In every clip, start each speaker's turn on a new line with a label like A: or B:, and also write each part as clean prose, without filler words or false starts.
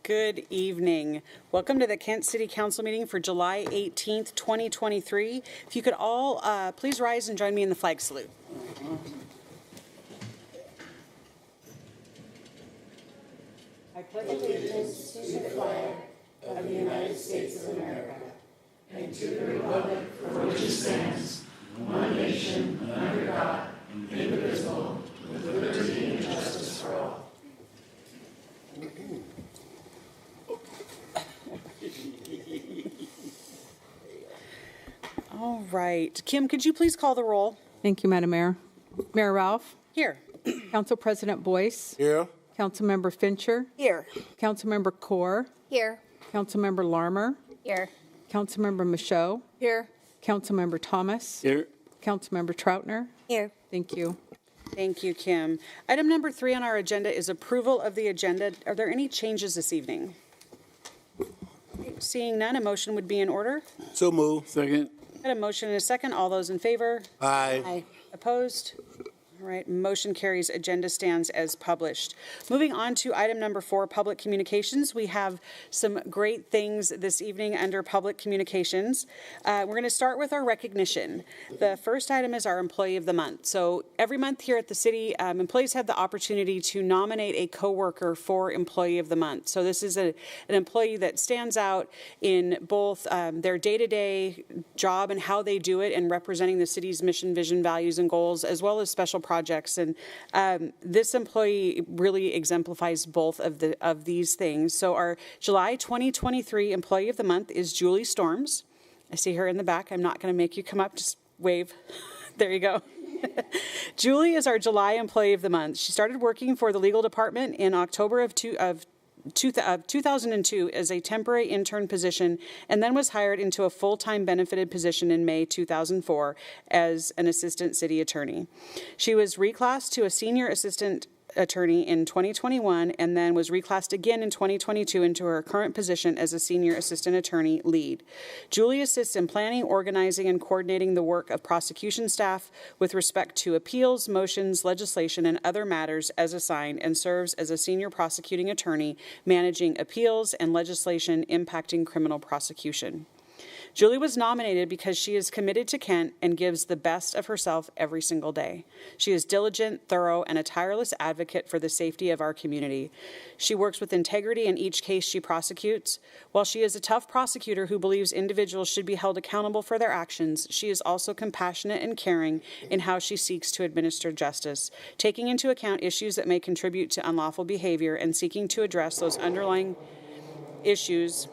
A: Good evening. Welcome to the Kent City Council meeting for July 18th, 2023. If you could all please rise and join me in the flag salute. I pledge allegiance to the flag of the United States of America and to the republic for which it stands, one nation, under God, indivisible, with liberty and justice for all. All right. Kim, could you please call the roll?
B: Thank you, Madam Mayor. Mayor Ralph.
A: Here.
B: Council President Boyce.
C: Here.
B: Councilmember Fincher.
A: Here.
B: Councilmember Kaur.
D: Here.
B: Councilmember Larmer.
D: Here.
B: Councilmember Michaud.
D: Here.
B: Councilmember Thomas.
C: Here.
B: Councilmember Troutner.
D: Here.
B: Thank you.
A: Thank you, Kim. Item number 3 on our agenda is approval of the agenda. Are there any changes this evening? Seeing none, a motion would be in order.
C: So move. Second.
A: Got a motion and a second. All those in favor?
C: Aye.
A: Opposed? All right, motion carries. Agenda stands as published. Moving on to item number 4, public communications. We have some great things this evening under public communications. We're going to start with our recognition. The first item is our Employee of the Month. So every month here at the city, employees have the opportunity to nominate a coworker for Employee of the Month. So this is an employee that stands out in both their day-to-day job and how they do it and representing the city's mission, vision, values, and goals, as well as special projects. And this employee really exemplifies both of these things. So our July 2023 Employee of the Month is Julie Storms. I see her in the back. I'm not going to make you come up. Just wave. There you go. Julie is our July Employee of the Month. She started working for the legal department in October of 2002 as a temporary intern position, and then was hired into a full-time benefited position in May 2004 as an assistant city attorney. She was reclassed to a senior assistant attorney in 2021 and then was reclassed again in 2022 into her current position as a senior assistant attorney lead. Julie assists in planning, organizing, and coordinating the work of prosecution staff with respect to appeals, motions, legislation, and other matters as assigned, and serves as a senior prosecuting attorney managing appeals and legislation impacting criminal prosecution. Julie was nominated because she is committed to Kent and gives the best of herself every single day. She is diligent, thorough, and a tireless advocate for the safety of our community. She works with integrity in each case she prosecutes. While she is a tough prosecutor who believes individuals should be held accountable for their actions, she is also compassionate and caring in how she seeks to administer justice, taking into account issues that may contribute to unlawful behavior and seeking to address those underlying issues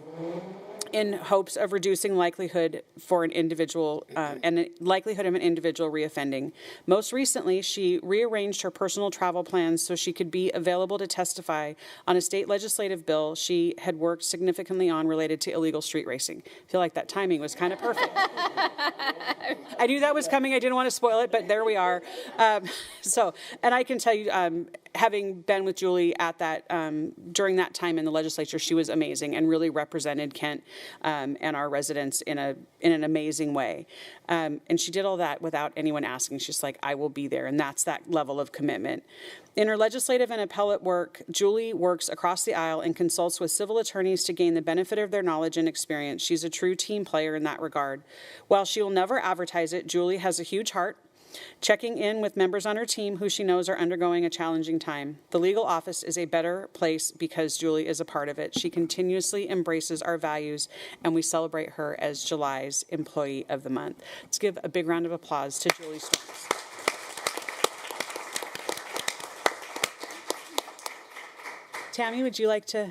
A: in hopes of reducing likelihood for an individual and the likelihood of an individual reoffending. Most recently, she rearranged her personal travel plans so she could be available to testify on a state legislative bill she had worked significantly on related to illegal street racing. I feel like that timing was kind of perfect. I knew that was coming. I didn't want to spoil it, but there we are. And I can tell you, having been with Julie at that during that time in the legislature, she was amazing and really represented Kent and our residents in an amazing way. And she did all that without anyone asking. She's like, I will be there. And that's that level of commitment. In her legislative and appellate work, Julie works across the aisle and consults with civil attorneys to gain the benefit of their knowledge and experience. She's a true team player in that regard. While she will never advertise it, Julie has a huge heart, checking in with members on her team who she knows are undergoing a challenging time. The legal office is a better place because Julie is a part of it. She continuously embraces our values, and we celebrate her as July's Employee of the Month. Let's give a big round of applause to Julie Storms. Tammy, would you like to?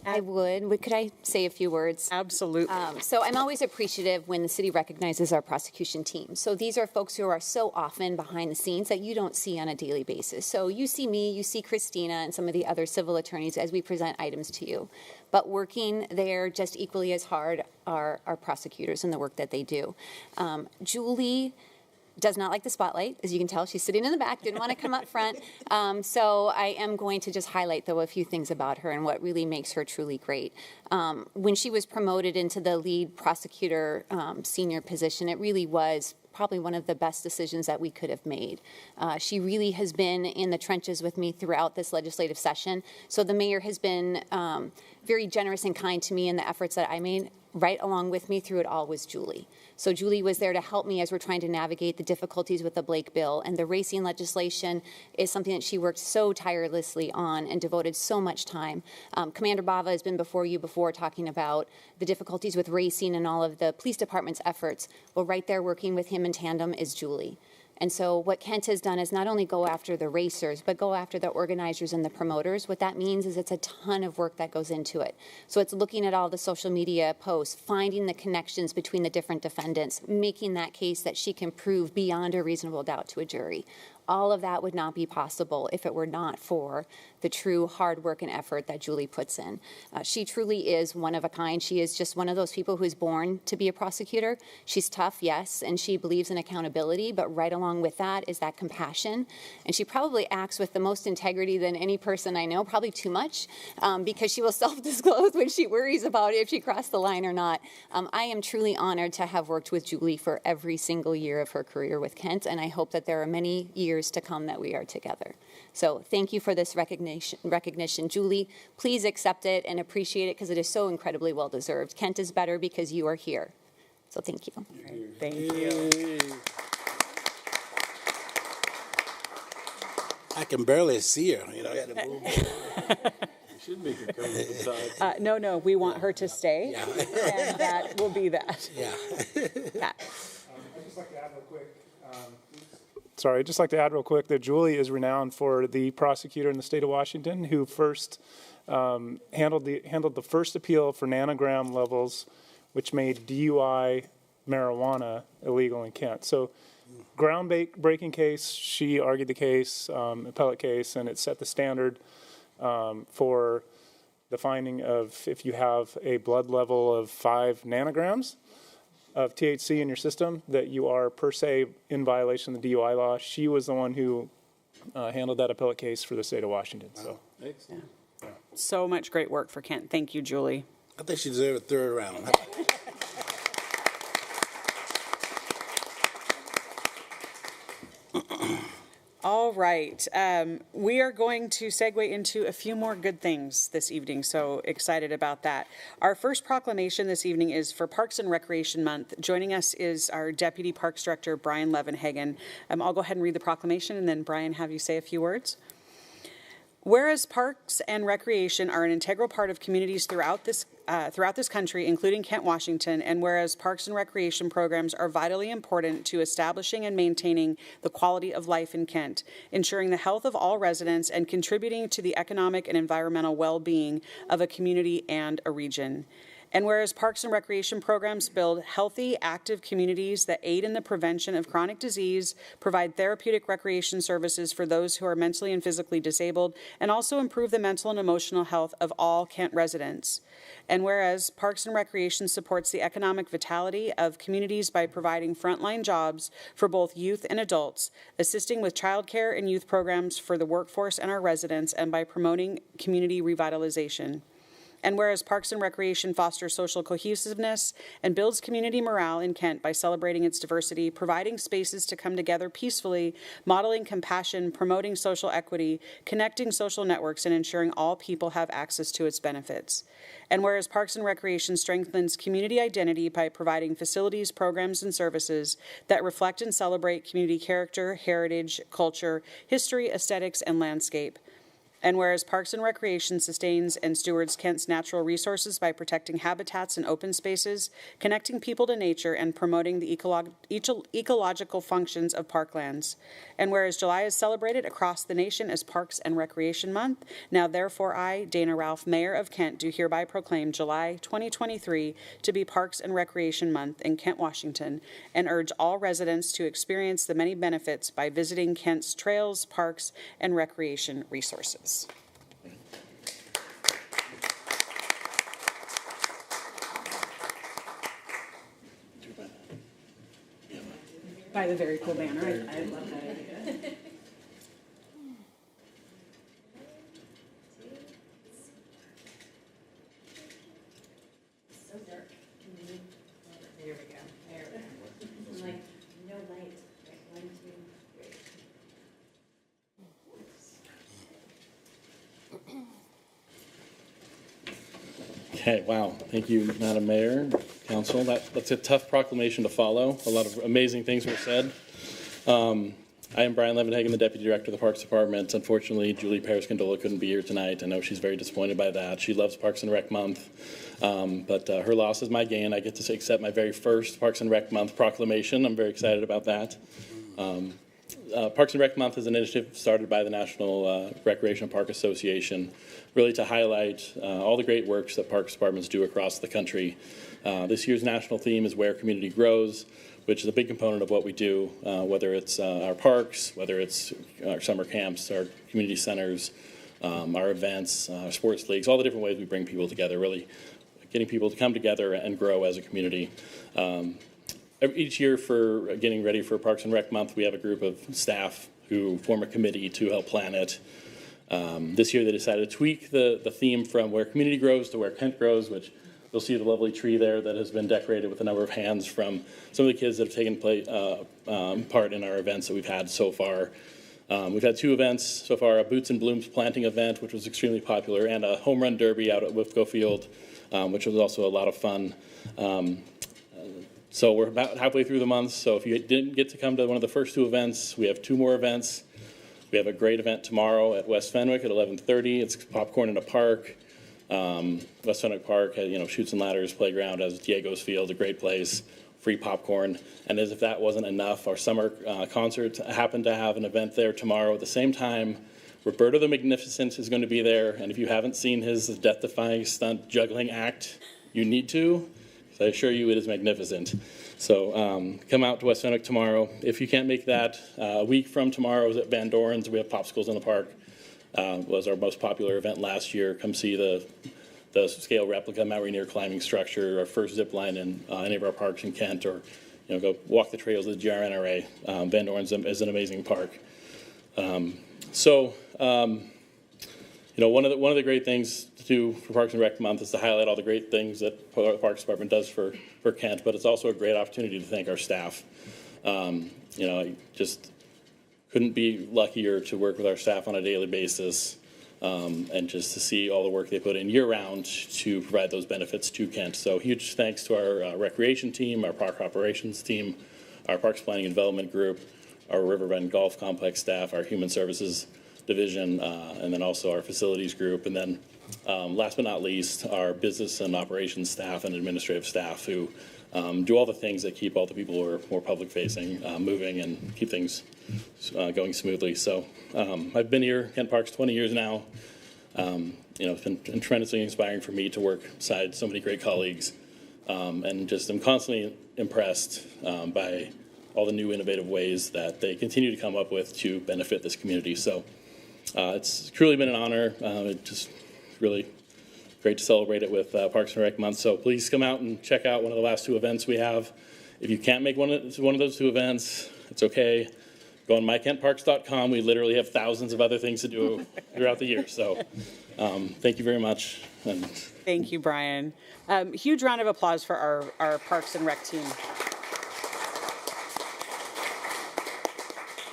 D: I would. Could I say a few words?
A: Absolutely.
D: So I'm always appreciative when the city recognizes our prosecution team. So these are folks who are so often behind the scenes that you don't see on a daily basis. So you see me, you see Christina, and some of the other civil attorneys as we present items to you. But working there just equally as hard are our prosecutors and the work that they do. Julie does not like the spotlight. As you can tell, she's sitting in the back, didn't want to come up front. So I am going to just highlight, though, a few things about her and what really makes her truly great. When she was promoted into the lead prosecutor senior position, it really was probably one of the best decisions that we could have made. She really has been in the trenches with me throughout this legislative session. So the mayor has been very generous and kind to me in the efforts that I made. Right along with me through it all was Julie. So Julie was there to help me as we're trying to navigate the difficulties with the Blake bill. And the racing legislation is something that she worked so tirelessly on and devoted so much time. Commander Bava has been before you before talking about the difficulties with racing and all of the police department's efforts. Well, right there working with him in tandem is Julie. And so what Kent has done is not only go after the racers, but go after the organizers and the promoters. What that means is it's a ton of work that goes into it. So it's looking at all the social media posts, finding the connections between the different defendants, making that case that she can prove beyond a reasonable doubt to a jury. All of that would not be possible if it were not for the true hard work and effort that Julie puts in. She truly is one of a kind. She is just one of those people who is born to be a prosecutor. She's tough, yes, and she believes in accountability, but right along with that is that compassion. And she probably acts with the most integrity than any person I know, probably too much, because she will self-disclose when she worries about if she crossed the line or not. I am truly honored to have worked with Julie for every single year of her career with Kent, and I hope that there are many years to come that we are together. So thank you for this recognition. Julie, please accept it and appreciate it because it is so incredibly well deserved. Kent is better because you are here. So thank you.
A: Thank you.
C: I can barely see her. You know, I got to move.
E: Should make her come to the side.
A: No, we want her to stay,
C: Yeah.
A: and that will be that.
C: Yeah.
A: Pat.
E: I'd just like to add real quick that Julie is renowned for the prosecutor in the state of Washington who first handled the first appeal for nanogram levels, which made DUI marijuana illegal in Kent. So, groundbreaking case. She argued the case, appellate case, and it set the standard for the finding of if you have a blood level of 5 nanograms of THC in your system, that you are per se in violation of the DUI law. She was the one who handled that appellate case for the state of Washington. So,
A: Yeah. So much great work for Kent. Thank you, Julie.
C: I think she deserved a third round.
A: All right. We are going to segue into a few more good things this evening, so excited about that. Our first proclamation this evening is for Parks and Recreation Month. Joining us is our Deputy Parks Director, Brian Levenhagen. I'll go ahead and read the proclamation, and then, Brian, have you say a few words. Whereas parks and recreation are an integral part of communities throughout this country, including Kent, Washington, and whereas parks and recreation programs are vitally important to establishing and maintaining the quality of life in Kent, ensuring the health of all residents, and contributing to the economic and environmental well-being of a community and a region. And whereas parks and recreation programs build healthy, active communities that aid in the prevention of chronic disease, provide therapeutic recreation services for those who are mentally and physically disabled, and also improve the mental and emotional health of all Kent residents. And whereas Parks and Recreation supports the economic vitality of communities by providing frontline jobs for both youth and adults, assisting with childcare and youth programs for the workforce and our residents, and by promoting community revitalization. And whereas Parks and Recreation fosters social cohesiveness and builds community morale in Kent by celebrating its diversity, providing spaces to come together peacefully, modeling compassion, promoting social equity, connecting social networks, and ensuring all people have access to its benefits. And whereas Parks and Recreation strengthens community identity by providing facilities, programs, and services that reflect and celebrate community character, heritage, culture, history, aesthetics, and landscape. And whereas Parks and Recreation sustains and stewards Kent's natural resources by protecting habitats and open spaces, connecting people to nature, and promoting the ecological functions of parklands. And whereas July is celebrated across the nation as Parks and Recreation Month, now therefore I, Dana Ralph, Mayor of Kent, do hereby proclaim July 2023 to be Parks and Recreation Month in Kent, Washington, and urge all residents to experience the many benefits by visiting Kent's trails, parks, and recreation resources. By the very cool banner. I love that idea.
F: So dark. There we go. There we go. Like, no light. Like, 1, 2, 3.
G: Okay, wow. Thank you, Madam Mayor, Council. That's a tough proclamation to follow. A lot of amazing things were said. I am Brian Levenhagen, the Deputy Director of the Parks Department. Unfortunately, Julie Paris-Gondola couldn't be here tonight. I know she's very disappointed by that. She loves Parks and Rec Month, but her loss is my gain. I get to accept my very first Parks and Rec Month proclamation. I'm very excited about that. Parks and Rec Month is an initiative started by the National Recreation and Park Association, really to highlight all the great works that parks departments do across the country. This year's national theme is Where Community Grows, which is a big component of what we do, whether it's our parks, whether it's our summer camps, our community centers, our events, our sports leagues, all the different ways we bring people together, really getting people to come together and grow as a community. Each year for getting ready for Parks and Rec Month, we have a group of staff who form a committee to help plan it. This year they decided to tweak the theme from Where Community Grows to Where Kent Grows, which you'll see the lovely tree there that has been decorated with a number of hands from some of the kids that have taken part in our events that we've had so far. We've had 2 events so far, a Boots and Blooms planting event, which was extremely popular, and a home run derby out at Whipco Field, which was also a lot of fun. So we're about halfway through the month, so if you didn't get to come to one of the first 2 events, we have 2 more events. We have a great event tomorrow at West Fenwick at 11:30. It's popcorn in a park. West Fenwick Park has, Chutes and Ladders playground, as Diego's Field, a great place, free popcorn. And as if that wasn't enough, our summer concert happened to have an event there tomorrow at the same time. Roberto the Magnificent is going to be there, and if you haven't seen his death-defying stunt juggling act, you need to. I assure you it is magnificent. So come out to West Fenwick tomorrow. If you can't make that, a week from tomorrow is at Van Doren's. We have popsicles in the park. Was our most popular event last year. Come see the scale replica Mount Rainier climbing structure, our first zip line in any of our parks in Kent, or go walk the trails of the GRNRA. Van Doren's is an amazing park. One of the great things to do for Parks and Rec Month is to highlight all the great things that the Parks Department does for Kent, but it's also a great opportunity to thank our staff. I just couldn't be luckier to work with our staff on a daily basis, and just to see all the work they put in year-round to provide those benefits to Kent. So huge thanks to our recreation team, our park operations team, our Parks Planning and Development Group, our Riverbend Golf Complex staff, our Human Services Division, and then also our facilities group, and then last but not least, our business and operations staff and administrative staff who do all the things that keep all the people who are more public-facing moving and keep things going smoothly. So I've been here, Kent Parks, 20 years now. It's been tremendously inspiring for me to work beside so many great colleagues, and just am constantly impressed by all the new innovative ways that they continue to come up with to benefit this community. So it's truly been an honor. It's just really great to celebrate it with Parks and Rec Month. So please come out and check out one of the last 2 events we have. If you can't make one of those 2 events, it's okay. Go on mykentparks.com. We literally have thousands of other things to do throughout the year. So thank you very much. And
A: Thank you, Brian. Huge round of applause for our Parks and Rec team.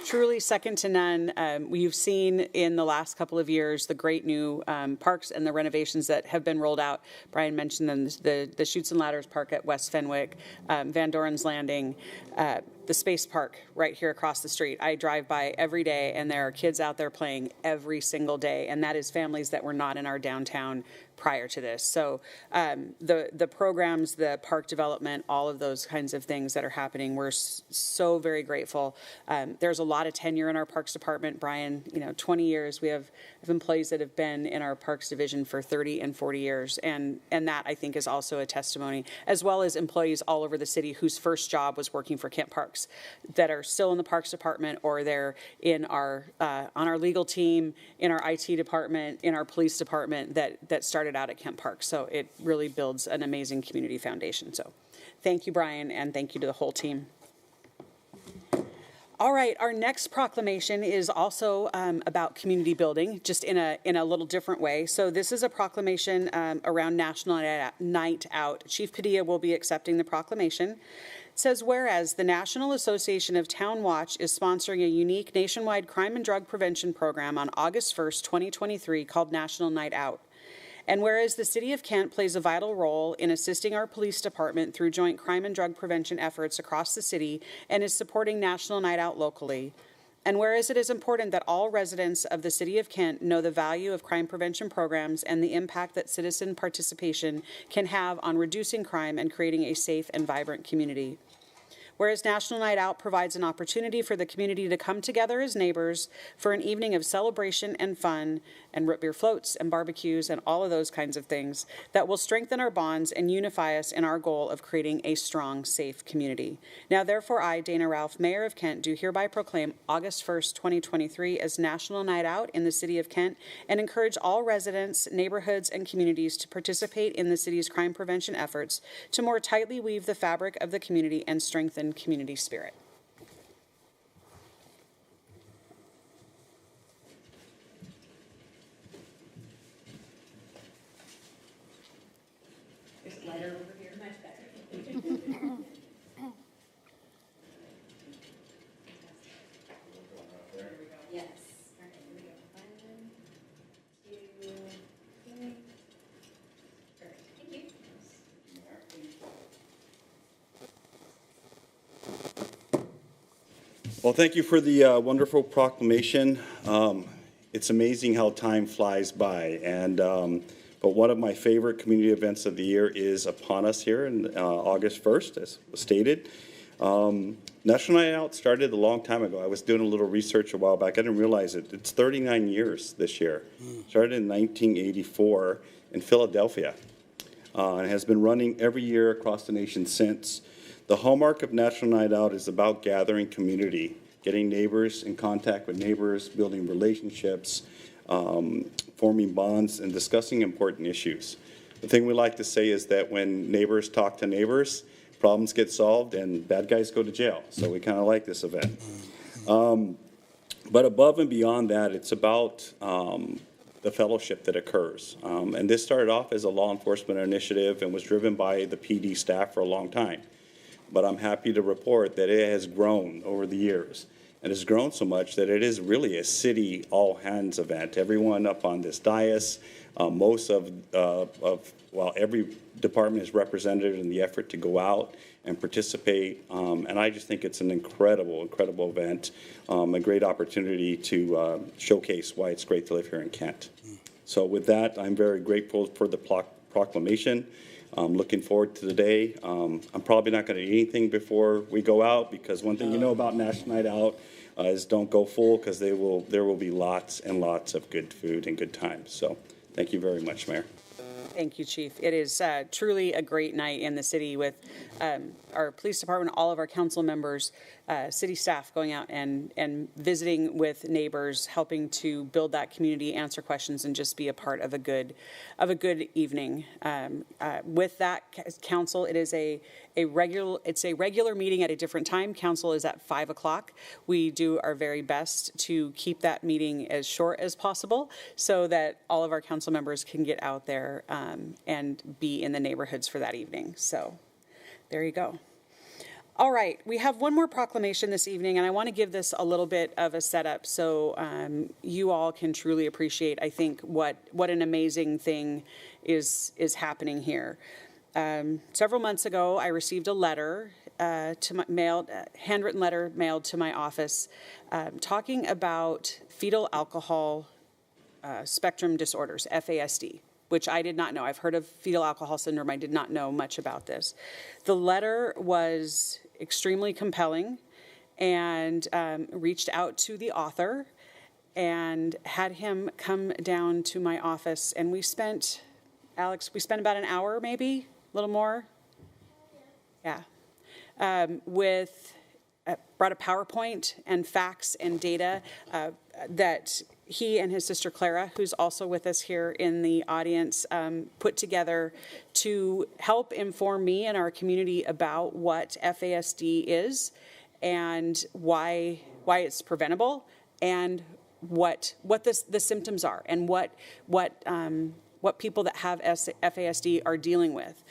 A: Truly second to none. We've seen in the last couple of years the great new parks and the renovations that have been rolled out. Brian mentioned them, the Chutes and Ladders Park at West Fenwick, Van Doren's Landing, the Space Park right here across the street. I drive by every day, and there are kids out there playing every single day, and that is families that were not in our downtown prior to this. So the programs, the park development, all of those kinds of things that are happening, we're so very grateful. There's a lot of tenure in our Parks Department. Brian, 20 years. We have employees that have been in our Parks Division for 30 and 40 years. And that, I think, is also a testimony, as well as employees all over the city whose first job was working for Kent Parks that are still in the Parks Department, or they're in our on our legal team, in our IT department, in our police department that started out at Kent Park. So it really builds an amazing community foundation. So thank you, Brian, and thank you to the whole team. All right, our next proclamation is also about community building, just in a little different way. So this is a proclamation around National Night Out. Chief Padilla will be accepting the proclamation. It says, whereas the National Association of Town Watch is sponsoring a unique nationwide crime and drug prevention program on August 1st, 2023, called National Night Out. And whereas the City of Kent plays a vital role in assisting our police department through joint crime and drug prevention efforts across the city and is supporting National Night Out locally. And whereas it is important that all residents of the City of Kent know the value of crime prevention programs and the impact that citizen participation can have on reducing crime and creating a safe and vibrant community. Whereas National Night Out provides an opportunity for the community to come together as neighbors for an evening of celebration and fun and root beer floats and barbecues and all of those kinds of things that will strengthen our bonds and unify us in our goal of creating a strong, safe community. Now, therefore, I, Dana Ralph, Mayor of Kent, do hereby proclaim August 1st, 2023 as National Night Out in the City of Kent and encourage all residents, neighborhoods, and communities to participate in the city's crime prevention efforts to more tightly weave the fabric of the community and strengthen community spirit.
F: There's a lighter over here. Much better. Yes. All right, here we go. 1, 2, 3. Perfect. Thank you.
H: Well, thank you for the wonderful proclamation. It's amazing how time flies by, but one of my favorite community events of the year is upon us here on August 1st, as was stated. National Night Out started a long time ago. I was doing a little research a while back. I didn't realize it. It's 39 years this year. Started in 1984 in Philadelphia, and has been running every year across the nation since. The hallmark of National Night Out is about gathering community, getting neighbors in contact with neighbors, building relationships, forming bonds, and discussing important issues. The thing we like to say is that when neighbors talk to neighbors, problems get solved and bad guys go to jail. So we kind of like this event. But above and beyond that, it's about the fellowship that occurs. And this started off as a law enforcement initiative and was driven by the PD staff for a long time. But I'm happy to report that it has grown over the years. And it's grown so much that it is really a city all-hands event. Everyone up on this dais, every department is represented in the effort to go out and participate. And I just think it's an incredible, incredible event, a great opportunity to showcase why it's great to live here in Kent. So with that, I'm very grateful for the proclamation. I'm looking forward to the day. I'm probably not going to eat anything before we go out, because one thing you know about National Night Out is don't go full, because there will be lots and lots of good food and good times. So thank you very much, Mayor.
A: Thank you, Chief. It is truly a great night in the city with our police department, all of our council members, city staff going out and visiting with neighbors, helping to build that community, answer questions, and just be a part of a good evening. With that, council, it is a regular meeting at a different time. Council is at 5 o'clock. We do our very best to keep that meeting as short as possible so that all of our council members can get out there and be in the neighborhoods for that evening. So there you go. All right, we have one more proclamation this evening, and I want to give this a little bit of a setup so you all can truly appreciate, I think, what an amazing thing is happening here. Several months ago, I received a letter handwritten letter mailed to my office talking about fetal alcohol spectrum disorders, FASD, which I did not know. I've heard of fetal alcohol syndrome. I did not know much about this. The letter was extremely compelling and reached out to the author and had him come down to my office. And we spent about an hour, maybe a little more. Yeah. Brought a PowerPoint and facts and data that he and his sister Clara, who's also with us here in the audience, put together to help inform me and our community about what FASD is and why it's preventable, and what the symptoms are, and what people that have FASD are dealing with.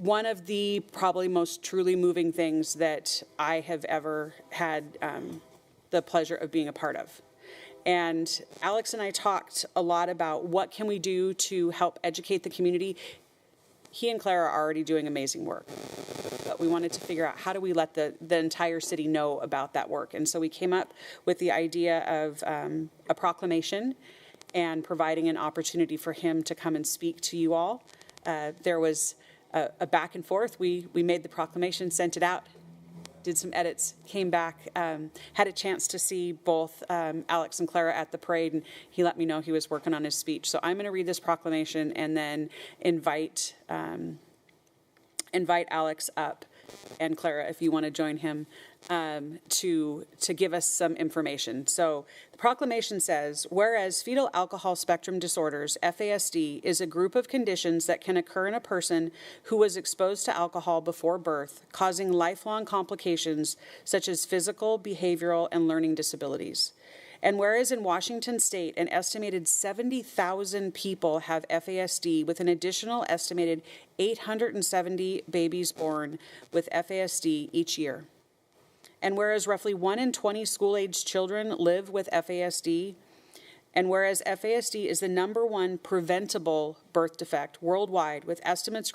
A: One of the probably most truly moving things that I have ever had the pleasure of being a part of. And Alex and I talked a lot about what can we do to help educate the community. He and Clara are already doing amazing work, but we wanted to figure out how do we let the entire city know about that work. And so we came up with the idea of a proclamation and providing an opportunity for him to come and speak to you all. There was a back and forth. We made the proclamation, sent it out, did some edits, came back, had a chance to see both Alex and Clara at the parade, and he let me know he was working on his speech. So I'm going to read this proclamation and then invite Alex up, and Clara, if you want to join him, to give us some information. So the proclamation says, whereas fetal alcohol spectrum disorders, FASD, is a group of conditions that can occur in a person who was exposed to alcohol before birth, causing lifelong complications such as physical, behavioral, and learning disabilities. And whereas in Washington state, an estimated 70,000 people have FASD, with an additional estimated 870 babies born with FASD each year. And whereas roughly 1 in 20 school-aged children live with FASD, and whereas FASD is the #1 preventable birth defect worldwide, with estimates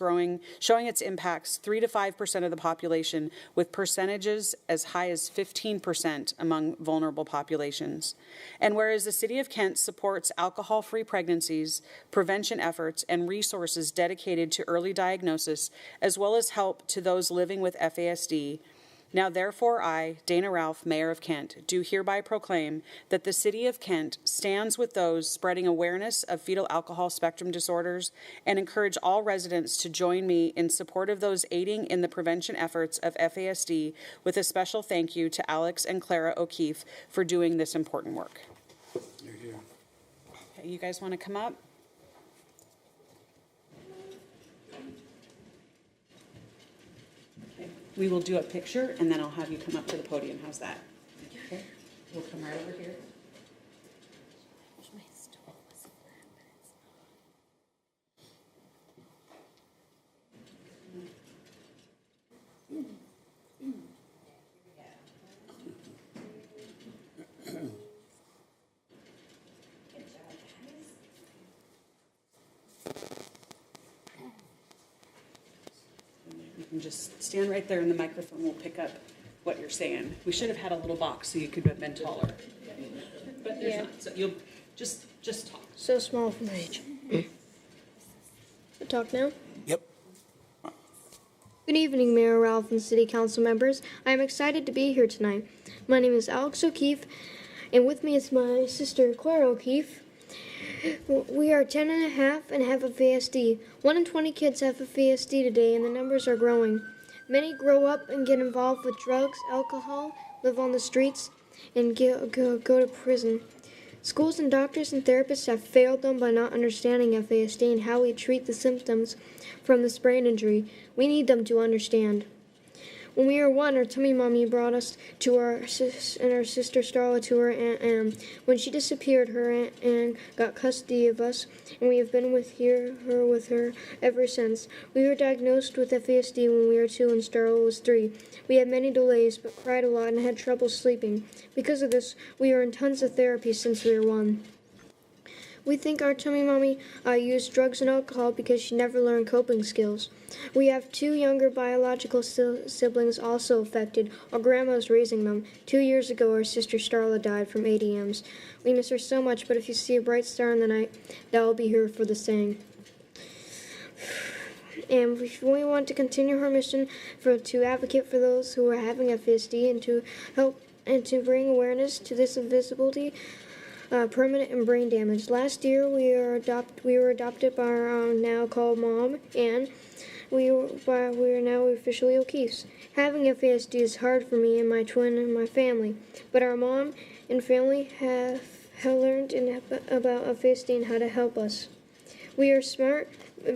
A: showing its impacts 3 to 5% of the population, with percentages as high as 15% among vulnerable populations. And whereas the City of Kent supports alcohol-free pregnancies, prevention efforts, and resources dedicated to early diagnosis, as well as help to those living with FASD, now therefore I, Dana Ralph, Mayor of Kent, do hereby proclaim that the City of Kent stands with those spreading awareness of fetal alcohol spectrum disorders, and encourage all residents to join me in support of those aiding in the prevention efforts of FASD, with a special thank you to Alex and Clara O'Keefe for doing this important work. Okay, you guys want to come up? We will do a picture, and then I'll have you come up to the podium. How's that? Okay. We'll come right over here. And just stand right there, and the microphone will pick up what you're saying. We should have had a little box so you could have been taller, but there's not. So you'll just talk.
I: So small for my age. Talk now?
C: Yep.
I: Good evening, Mayor Ralph and City Council members. I am excited to be here tonight. My name is Alex O'Keefe, and with me is my sister, Clara O'Keefe. We are 10 and a half and have a FASD. 1 in 20 kids have a FASD today, and the numbers are growing. Many grow up and get involved with drugs, alcohol, live on the streets, and go to prison. Schools and doctors and therapists have failed them by not understanding FASD and how we treat the symptoms from this brain injury. We need them to understand. When we were 1, our tummy mommy brought us to our sister Starla to her Aunt Anne. When she disappeared, her Aunt Anne got custody of us, and we have been with her ever since. We were diagnosed with FASD when we were 2 and Starla was 3. We had many delays, but cried a lot and had trouble sleeping. Because of this, we are in tons of therapy since we were 1. We think our tummy mommy used drugs and alcohol because she never learned coping skills. We have 2 younger biological siblings also affected. Our grandma is raising them. 2 years ago, our sister Starla died from ADMs. We miss her so much, but if you see a bright star in the night, that will be here for the saying. And we want to continue her mission to advocate for those who are having FASD and to help and to bring awareness to this invisibility. Permanent and brain damage. Last year, we were adopted by our now called mom, and we are now officially O'Keefe's. Having FASD is hard for me and my twin and my family, but our mom and family have learned about FASD and how to help us. We are smart,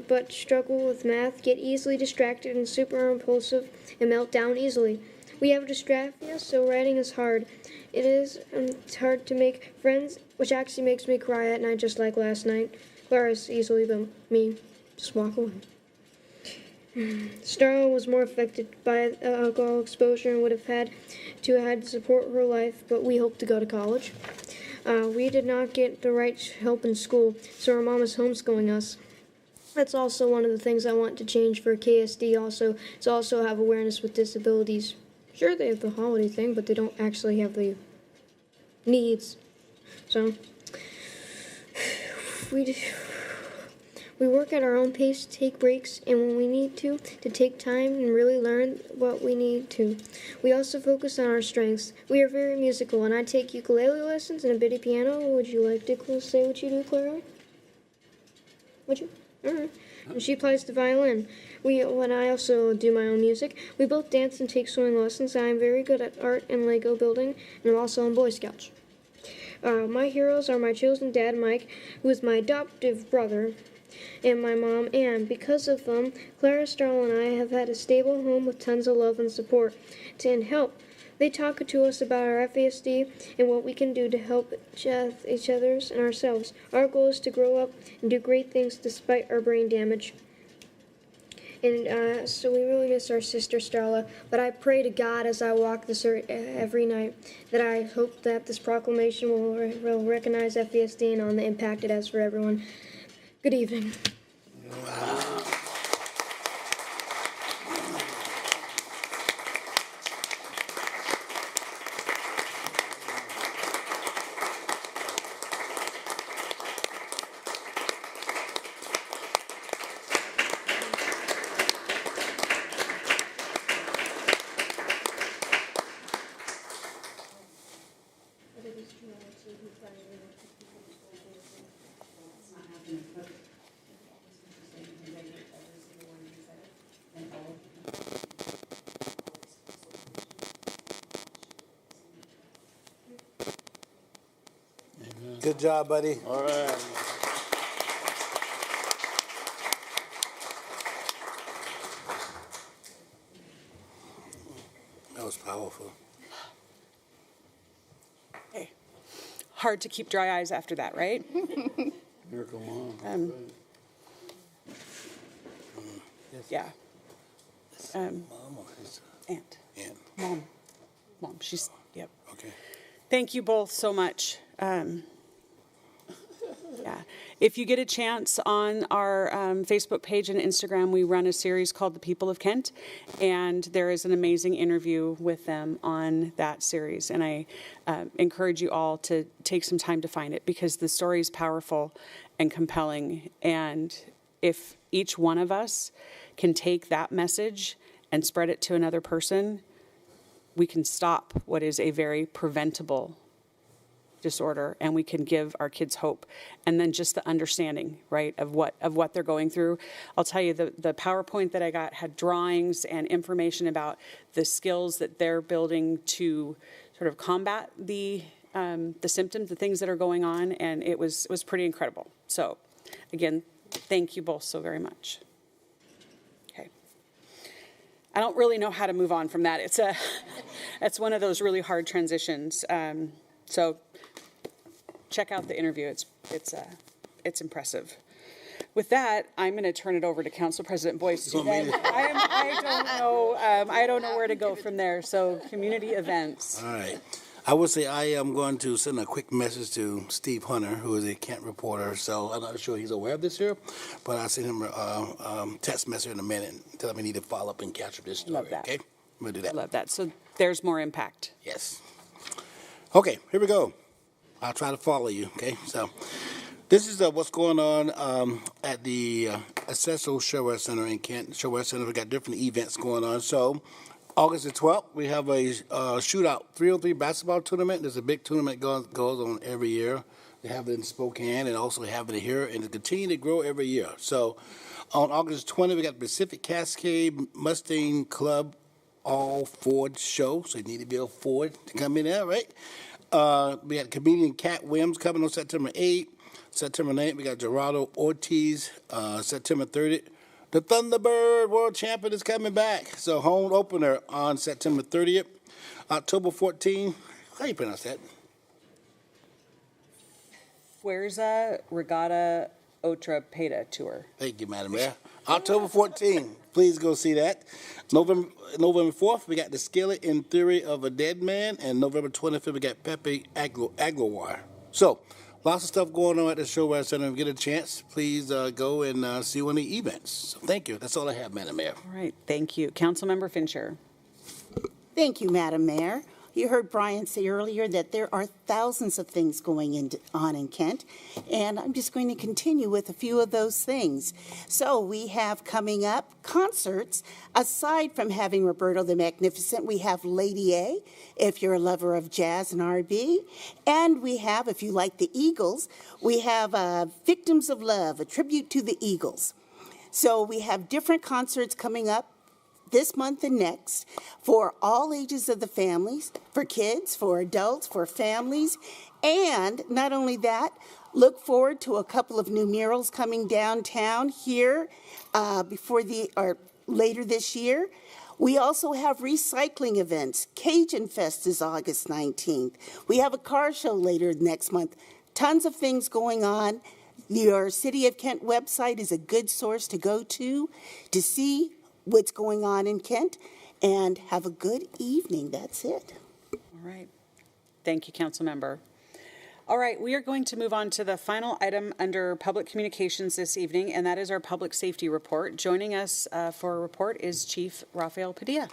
I: but struggle with math, get easily distracted and super impulsive, and melt down easily. We have dysgraphia, so writing is hard. It's hard to make friends, which actually makes me cry at night, just like last night. Clara's easily, but me, just walk away. Starla was more affected by alcohol exposure and would have had to support her life, but we hope to go to college. We did not get the right help in school, so our mom is homeschooling us. That's also one of the things I want to change for KSD to also have awareness with disabilities. Sure, they have the holiday thing, but they don't actually have the needs. So, we work at our own pace to take breaks, and when we need to take time and really learn what we need to. We also focus on our strengths. We are very musical, and I take ukulele lessons and a bit of piano. Would you like to say what you do, Clara? Would you? All right. And she plays the violin. When I also do my own music. We both dance and take swimming lessons. I am very good at art and Lego building, and I'm also in Boy Scouts. My heroes are my chosen dad, Mike, who is my adoptive brother, and my mom, Anne. Because of them, Clara, Starla, and I have had a stable home with tons of love and support and help. They talk to us about our FASD and what we can do to help each other and ourselves. Our goal is to grow up and do great things despite our brain damage. And so we really miss our sister Starla, but I pray to God as I walk this earth every night that I hope that this proclamation will recognize FASD and on the impact it has for everyone. Good evening.
C: Good job, buddy.
G: All right.
C: That was powerful.
A: Hey, hard to keep dry eyes after that, right?
C: Miracle Mom.
A: Yeah.
C: Mom or his
A: Aunt.
C: aunt?
A: Mom. She's, yep.
C: Okay.
A: Thank you both so much. Yeah. If you get a chance on our Facebook page and Instagram, we run a series called The People of Kent, and there is an amazing interview with them on that series. And I encourage you all to take some time to find it because the story is powerful and compelling. And if each one of us can take that message and spread it to another person, we can stop what is a very preventable disorder, and we can give our kids hope. And then just the understanding, right, of what they're going through. I'll tell you, the PowerPoint that I got had drawings and information about the skills that they're building to sort of combat the symptoms, the things that are going on, and it was pretty incredible. So, again, thank you both so very much. Okay. I don't really know how to move on from that. It's one of those really hard transitions. So check out the interview. It's impressive. With that, I'm going to turn it over to Council President Boyce. I don't know where to go from there. So community events.
C: All right. I would say I am going to send a quick message to Steve Hunter, who is a Kent reporter. So I'm not sure he's aware of this here, but I'll send him a text message in a minute and tell him he need to follow up and catch up this story.
A: Love that.
C: Okay? I'm going to do that.
A: Love that. So there's more impact.
C: Yes. Okay, here we go. I'll try to follow you, okay? So this is what's going on at the Accessible Showwear Center in Kent. Showwear Center, we got different events going on. So August the 12th, we have a shootout 303 basketball tournament. There's a big tournament goes on every year. They have it in Spokane and also have it here, and it continues to grow every year. So on August 20th, we got the Pacific Cascade Mustang Club all Ford show, so you need to be a Ford to come in there, right? We got comedian Cat Williams coming on September 8th. September 9th, we got Gerardo Ortiz. September 30th, The Thunderbird World Champion is coming back. So home opener on September 30th. October 14th. How do you pronounce that?
A: Fuerza Regatta Otra Peta Tour.
C: Thank you, Madam Mayor. October 14th. Please go see that. November 4th, we got The Skillet in Theory of a Dead Man. And November 25th, we got Pepe Aguilar. So, lots of stuff going on at the Showwear Center. If you get a chance, please go and see one of the events. So thank you. That's all I have, Madam Mayor.
A: All right, thank you. Councilmember Fincher.
J: Thank you, Madam Mayor. You heard Brian say earlier that there are thousands of things going on in Kent, and I'm just going to continue with a few of those things. So we have coming up concerts. Aside from having Roberto the Magnificent, we have Lady A, if you're a lover of jazz and R&B, and we have, if you like the Eagles, we have Victims of Love, a tribute to the Eagles. So we have different concerts coming up this month and next for all ages of the families, for kids, for adults, for families. And not only that, look forward to a couple of new murals coming downtown here later this year. We also have recycling events. Cajun Fest is August 19th. We have a car show later next month. Tons of things going on. Your City of Kent website is a good source to go to see what's going on in Kent, and have a good evening. That's it.
A: All right. Thank you, Councilmember. All right, we are going to move on to the final item under public communications this evening, and that is our public safety report. Joining us for a report is Chief Rafael Padilla.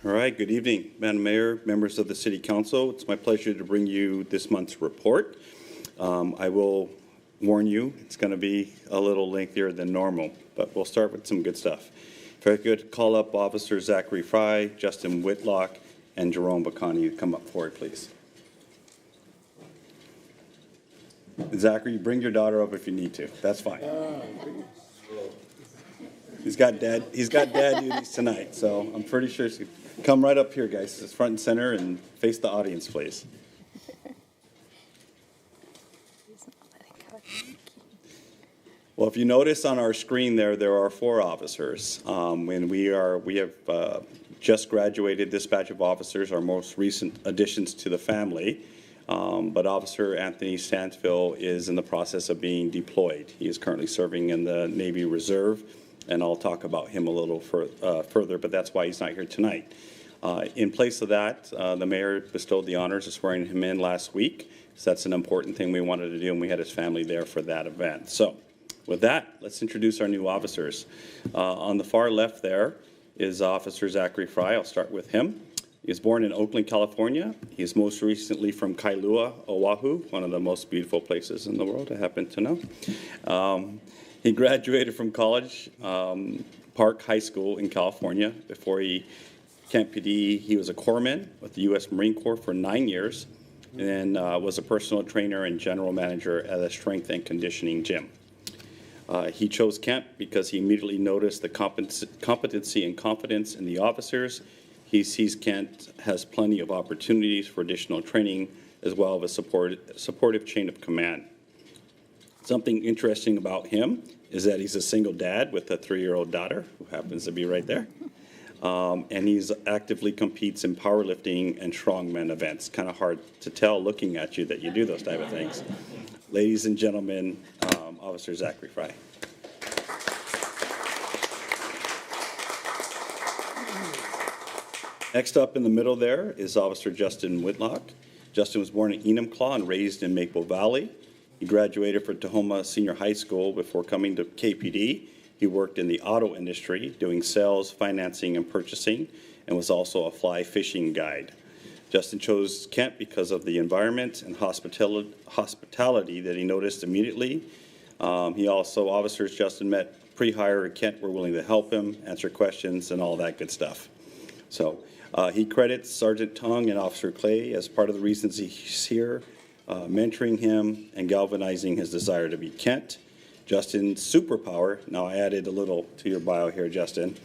H: All right, good evening, Madam Mayor, members of the City Council. It's my pleasure to bring you this month's report. I will warn you, it's going to be a little lengthier than normal, but we'll start with some good stuff. If I could call up Officer Zachary Fry, Justin Whitlock, and Jerome Bacani to come up forward, please. Zachary, bring your daughter up if you need to. That's fine. He's got dad duties tonight, so I'm pretty sure she come right up here, guys. It's front and center and face the audience, please. Well, if you notice on our screen there are 4 officers. And we have just graduated this batch of officers, our most recent additions to the family. But Officer Anthony Stansfield is in the process of being deployed. He is currently serving in the Navy Reserve, and I'll talk about him a little further, but that's why he's not here tonight. In place of that, the mayor bestowed the honors of swearing him in last week, so that's an important thing we wanted to do, and we had his family there for that event. So with that, let's introduce our new officers. On the far left there is Officer Zachary Fry. I'll start with him. He was born in Oakland, California. He's most recently from Kailua, Oahu, one of the most beautiful places in the world, I happen to know. He graduated from college, Park High School in California. Before Kent PD, he was a corpsman with the U.S. Marine Corps for 9 years, and was a personal trainer and general manager at a strength and conditioning gym. He chose Kent because he immediately noticed the competency and confidence in the officers. He sees Kent has plenty of opportunities for additional training, as well as a supportive chain of command. Something interesting about him is that he's a single dad with a 3-year-old daughter who happens to be right there. And he's actively competes in powerlifting and strongman events. Kind of hard to tell looking at you that you do those type of things. Ladies and gentlemen, Officer Zachary Fry. Next up in the middle there is Officer Justin Whitlock. Justin was born in Enumclaw and raised in Maple Valley. He graduated from Tahoma Senior High School. Before coming to KPD, he worked in the auto industry, doing sales, financing, and purchasing, and was also a fly fishing guide. Justin chose Kent because of the environment and hospitality that he noticed immediately. Officers Justin met pre-hire at Kent were willing to help him, answer questions, and all that good stuff. So he credits Sergeant Tong and Officer Clay as part of the reasons he's here, mentoring him and galvanizing his desire to be Kent. Justin's superpower, now I added a little to your bio here, Justin,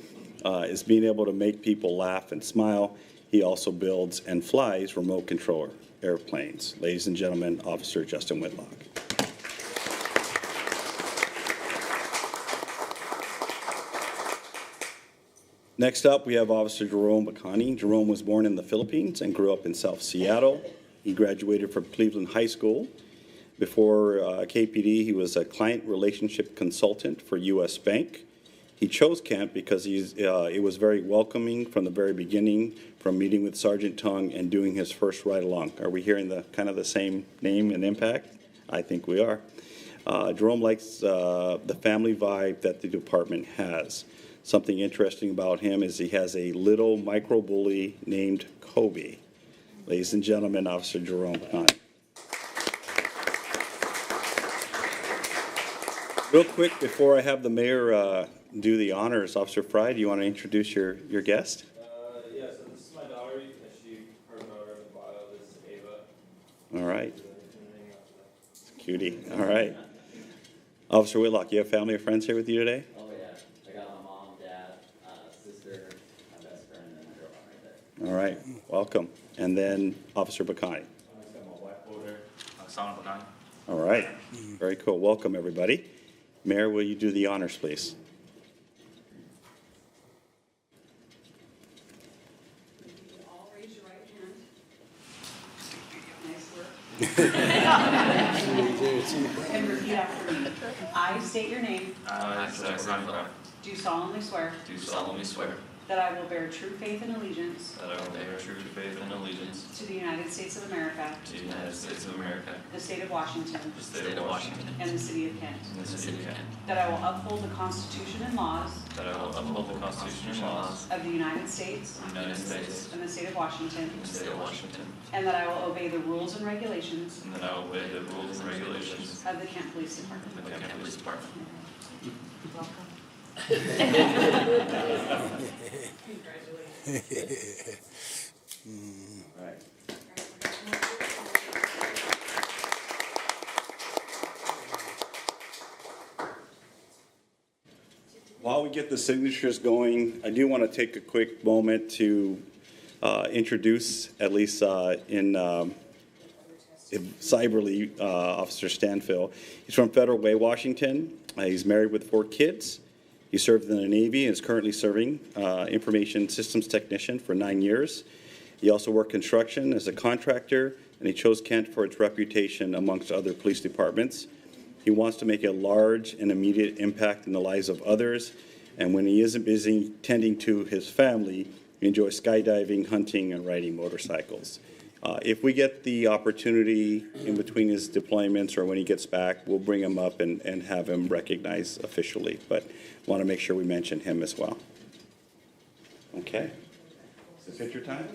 H: is being able to make people laugh and smile. He also builds and flies remote control airplanes. Ladies and gentlemen, Officer Justin Whitlock. Next up, we have Officer Jerome Bacani. Jerome was born in the Philippines and grew up in South Seattle. He graduated from Cleveland High School. Before KPD, he was a client relationship consultant for U.S. Bank. He chose Kent because it was very welcoming from the very beginning, from meeting with Sergeant Tung and doing his first ride-along. Are we hearing the kind of the same name and impact? I think we are. Jerome likes the family vibe that the department has. Something interesting about him is he has a little micro-bully named Kobe. Ladies and gentlemen, Officer Jerome Bacani. Real quick, before I have the mayor do the honors, Officer Fry, do you want to introduce your guest?
K: Yeah, so this is my daughter. She, her daughter in the bio is Ava.
H: All right. Cutie. All right. Officer Whitlock, you have family or friends here with you today?
K: Oh, yeah. I got my mom, dad, sister, my best friend, and my girlfriend right there.
H: All right. Welcome. And then Officer Bacani.
K: I got my wife over, Sana Bacani.
H: All right. Very cool. Welcome, everybody. Mayor, will you do the honors, please?
A: All raise your right hand. Nice work. And repeat after me. I state your name.
K: I, Zach,
A: Do solemnly swear
K: do solemnly swear
A: that I will bear true faith and allegiance
K: that I will bear true faith and allegiance
A: to the United States of America,
K: to the United States of America,
A: the state of Washington,
K: the state of Washington,
A: and the city of Kent.
K: and the city of Kent,
A: That I will uphold the Constitution and laws
K: that I will uphold the Constitution and laws
A: of the United States
K: of the United States
A: and the state of Washington,
K: and the state of Washington,
A: and that I will obey the rules and regulations
K: and that I will obey the rules and regulations
A: of the Kent Police Department.
K: of the Kent Police Department.
H: All right. While we get the signatures going, I do want to take a quick moment to introduce, at least cyberly, Officer Stanfill. He's from Federal Way, Washington. He's married with 4 kids. He served in the Navy and is currently serving information systems technician for 9 years. He also worked construction as a contractor, and he chose Kent for its reputation amongst other police departments. He wants to make a large and immediate impact in the lives of others, and when he isn't busy tending to his family, he enjoys skydiving, hunting, and riding motorcycles. If we get the opportunity in between his deployments or when he gets back, we'll bring him up and have him recognized officially, but want to make sure we mention him as well. Okay. Is it picture time?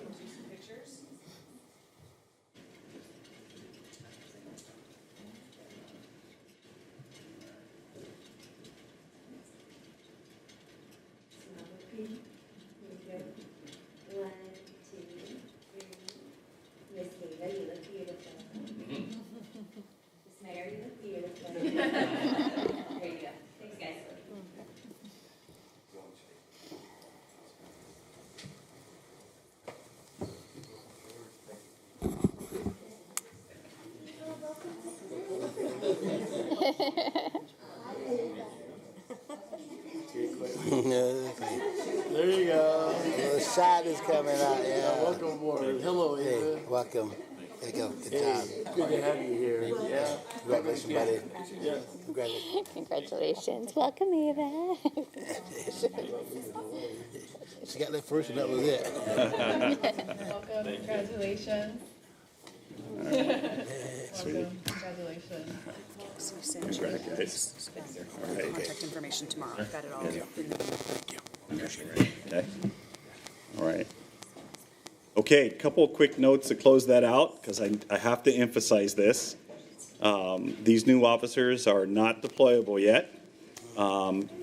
C: There you go. The shot is coming out. Yeah. Welcome aboard. Hello, Ava. Hey, welcome. There you go. Good job. Good to have you here. Yeah. Congratulations, buddy. Yeah. Congratulations.
D: Congratulations. Welcome, Ava.
C: She got that first, and that was it.
L: Welcome. Congratulations. Welcome. Congratulations.
H: Congrats, guys. All right.
A: Contact information tomorrow. I've got it all in the.
C: Thank you. Appreciate it.
H: Okay. All right. Okay, a couple of quick notes to close that out, because I have to emphasize this. These new officers are not deployable yet.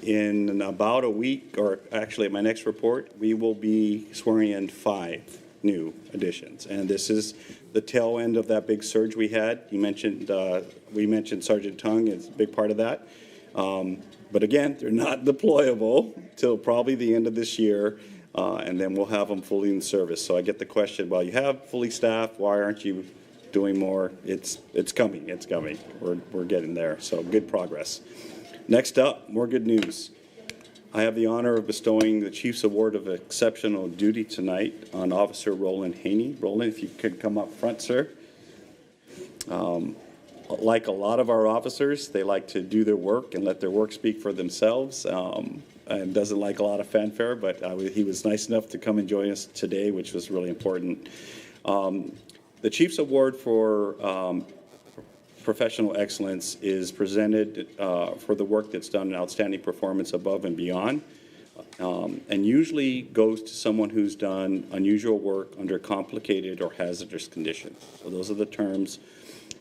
H: In about a week, or actually at my next report, we will be swearing in 5 new additions. And this is the tail end of that big surge we had. We mentioned Sergeant Tung is a big part of that. But again, they're not deployable till probably the end of this year. and then we'll have them fully in service. So I get the question, well, you have fully staffed, why aren't you doing more? It's coming, it's coming. We're getting there, so good progress. Next up, more good news. I have the honor of bestowing the Chief's Award of Exceptional Duty tonight on Officer Roland Haney. Roland, if you could come up front, sir. Like a lot of our officers, they like to do their work and let their work speak for themselves, and doesn't like a lot of fanfare, but he was nice enough to come and join us today, which was really important. The Chief's Award for Professional Excellence is presented for the work that's done in outstanding performance above and beyond, and usually goes to someone who's done unusual work under complicated or hazardous conditions. So those are the terms.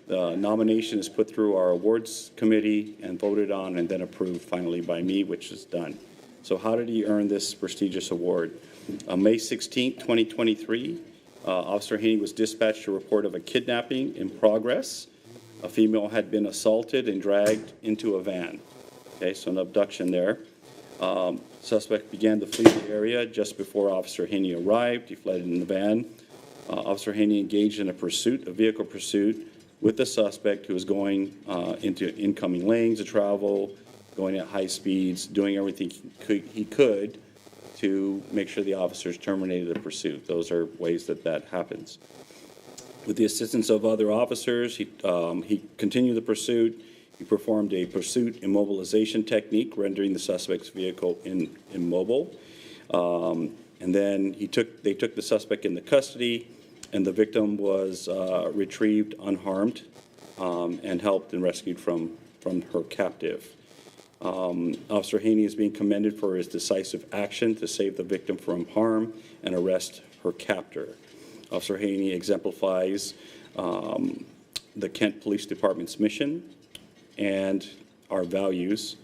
H: The nomination is put through our awards committee and voted on and then approved finally by me, which is done. So how did he earn this prestigious award? On May 16, 2023, Officer Haney was dispatched a report of a kidnapping in progress. A female had been assaulted and dragged into a van. Okay, so an abduction there. Suspect began to flee the area just before Officer Haney arrived. He fled in the van. Officer Haney engaged in a vehicle pursuit with the suspect, who was going into incoming lanes of travel, going at high speeds, doing everything he could to make sure the officers terminated the pursuit. Those are ways that happens. With the assistance of other officers, he continued the pursuit. He performed a pursuit immobilization technique, rendering the suspect's vehicle immobile. And then they took the suspect into custody, and the victim was retrieved unharmed and helped and rescued from her captive. Officer Haney is being commended for his decisive action to save the victim from harm and arrest her captor. Officer Haney exemplifies the Kent Police Department's mission and our values,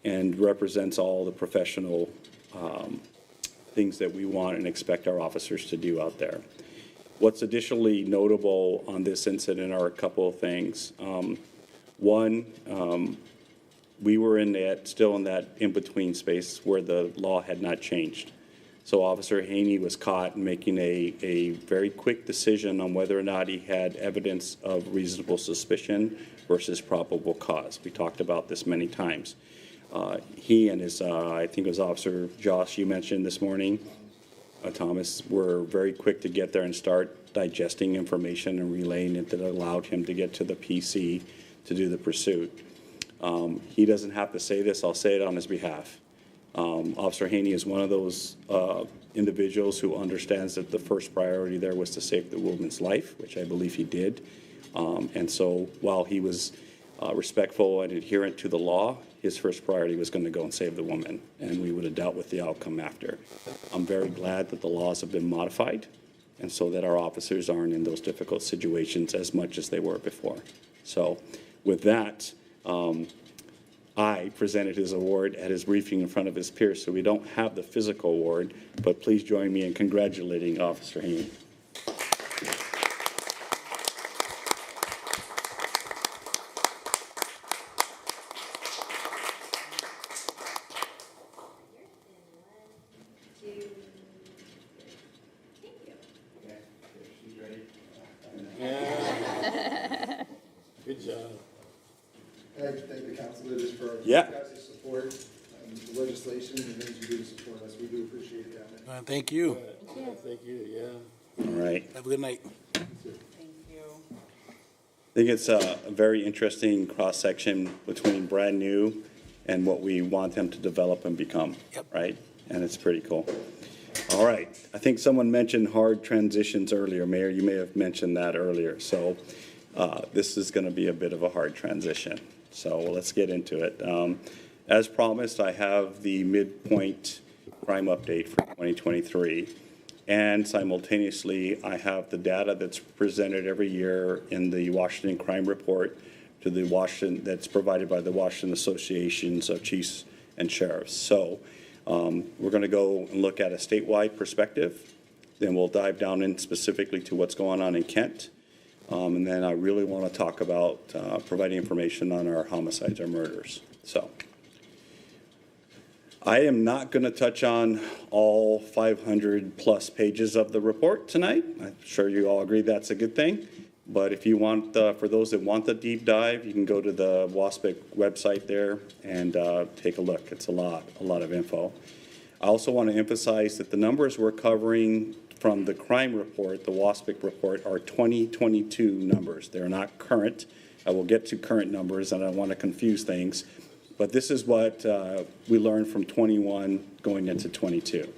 H: and represents all the professional things that we want and expect our officers to do out there. What's additionally notable on this incident are a couple of things. One, we were still in that in-between space where the law had not changed. So Officer Haney was caught making a very quick decision on whether or not he had evidence of reasonable suspicion versus probable cause. We talked about this many times. He and his, I think it was Officer Josh you mentioned this morning, Thomas, were very quick to get there and start digesting information and relaying it that allowed him to get to the PC to do the pursuit. He doesn't have to say this, I'll say it on his behalf. Officer Haney is one of those individuals who understands that the first priority there was to save the woman's life, which I believe he did. And so while he was respectful and adherent to the law, his first priority was going to go and save the woman, and we would have dealt with the outcome after. I'm very glad that the laws have been modified, and so that our officers aren't in those difficult situations as much as they were before. So with that, I presented his award at his briefing in front of his peers, so we don't have the physical award, but please join me in congratulating Officer Haney.
C: Good job.
M: I'd like to thank the council leaders for
H: Yeah.
M: your guys' support, the legislation, and things you do to support us. We do appreciate that.
C: Thank you. Thank you, yeah.
H: All right.
C: Have a good night.
A: Thank you.
H: I think it's a very interesting cross-section between brand new and what we want them to develop and become, right? And it's pretty cool. All right. I think someone mentioned hard transitions earlier. Mayor, you may have mentioned that earlier. So this is going to be a bit of a hard transition. So let's get into it. As promised, I have the midpoint crime update for 2023. And simultaneously, I have the data that's presented every year in the Washington Crime Report to the Washington, that's provided by the Washington Associations of Chiefs and Sheriffs. So we're going to go and look at a statewide perspective. Then we'll dive down in specifically to what's going on in Kent. And then I really want to talk about providing information on our homicides, our murders. So I am not going to touch on all 500 plus pages of the report tonight. I'm sure you all agree that's a good thing. But if you want, for those that want the deep dive, you can go to the WASPIC website there and take a look. It's a lot of info. I also want to emphasize that the numbers we're covering from the crime report, the WASPIC report, are 2022 numbers. They're not current. I will get to current numbers, and I don't want to confuse things. But this is what we learned from 21 going into 22.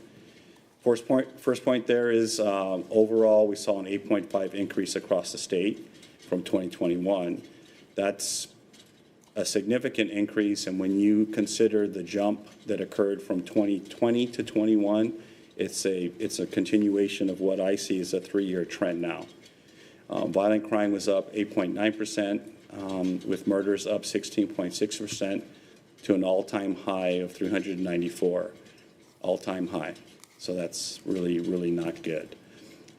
H: First point there is overall we saw an 8.5 increase across the state from 2021. That's a significant increase, and when you consider the jump that occurred from 2020 to 21, it's a continuation of what I see as a 3-year trend now. Violent crime was up 8.9%, with murders up 16.6% to an all-time high of 394, all-time high. So that's really, really not good.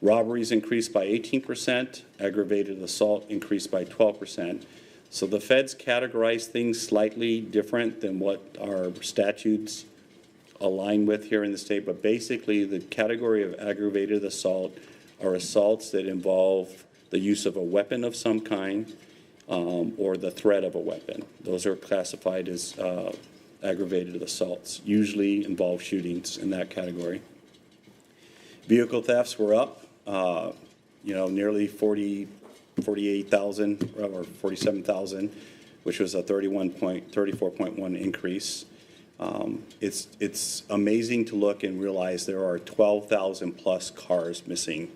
H: Robberies increased by 18%, aggravated assault increased by 12%. So the feds categorize things slightly different than what our statutes align with here in the state, but basically the category of aggravated assault are assaults that involve the use of a weapon of some kind or the threat of a weapon. Those are classified as aggravated assaults, usually involve shootings in that category. Vehicle thefts were up, nearly 48,000 or 47,000, which was a 34.1 increase. It's amazing to look and realize there are 12,000 plus cars missing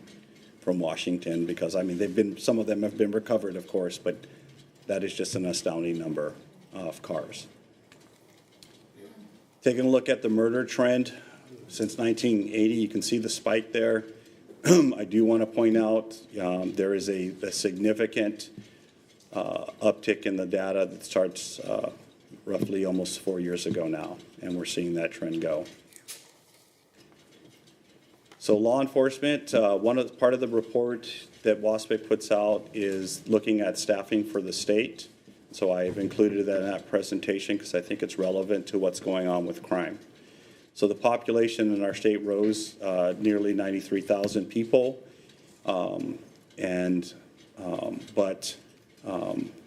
H: from Washington because, I mean, some of them have been recovered, of course, but that is just an astounding number of cars. Taking a look at the murder trend since 1980, you can see the spike there. I do want to point out there is a significant uptick in the data that starts roughly almost 4 years ago now, and we're seeing that trend go. So law enforcement, part of the report that WASPIC puts out is looking at staffing for the state. So I've included that in that presentation because I think it's relevant to what's going on with crime. So the population in our state rose nearly 93,000 people, but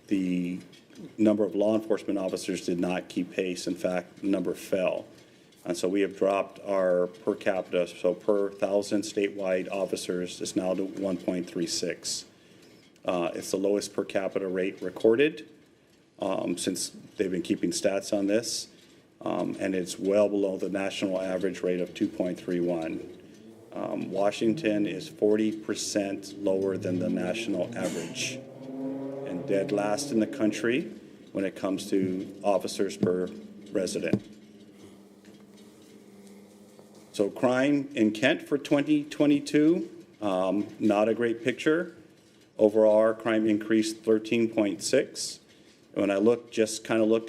H: the number of law enforcement officers did not keep pace. In fact, the number fell. And so we have dropped our per capita, so per 1,000 statewide officers is now to 1.36. It's the lowest per capita rate recorded since they've been keeping stats on this. And it's well below the national average rate of 2.31. Washington is 40% lower than the national average and dead last in the country when it comes to officers per resident. So crime in Kent for 2022, not a great picture. Overall, our crime increased 13.6. When I looked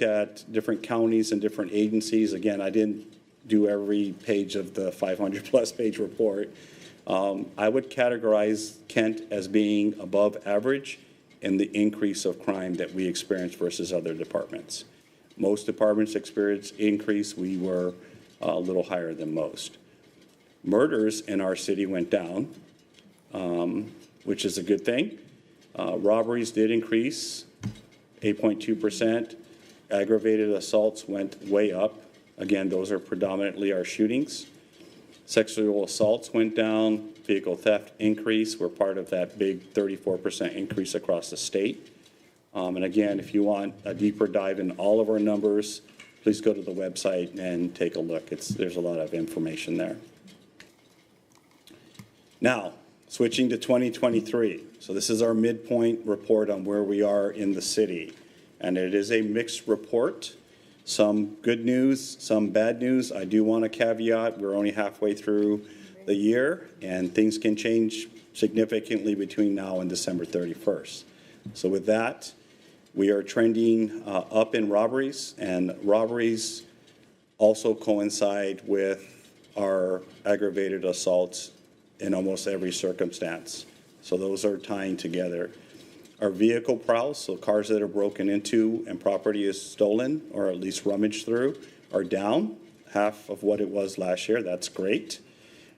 H: at different counties and different agencies, again, I didn't do every page of the 500 plus page report. I would categorize Kent as being above average in the increase of crime that we experienced versus other departments. Most departments experienced increase. We were a little higher than most. Murders in our city went down, which is a good thing. Robberies did increase 8.2%. Aggravated assaults went way up. Again, those are predominantly our shootings. Sexual assaults went down. Vehicle theft increased. We're part of that big 34% increase across the state. And again, if you want a deeper dive in all of our numbers, please go to the website and take a look. There's a lot of information there. Now, switching to 2023. So this is our midpoint report on where we are in the city. And it is a mixed report. Some good news, some bad news. I do want to caveat, we're only halfway through the year, and things can change significantly between now and December 31st. So with that, we are trending up in robberies, and robberies also coincide with our aggravated assaults in almost every circumstance. So those are tying together. Our vehicle prowls, so cars that are broken into and property is stolen or at least rummaged through, are down. half of what it was last year. That's great.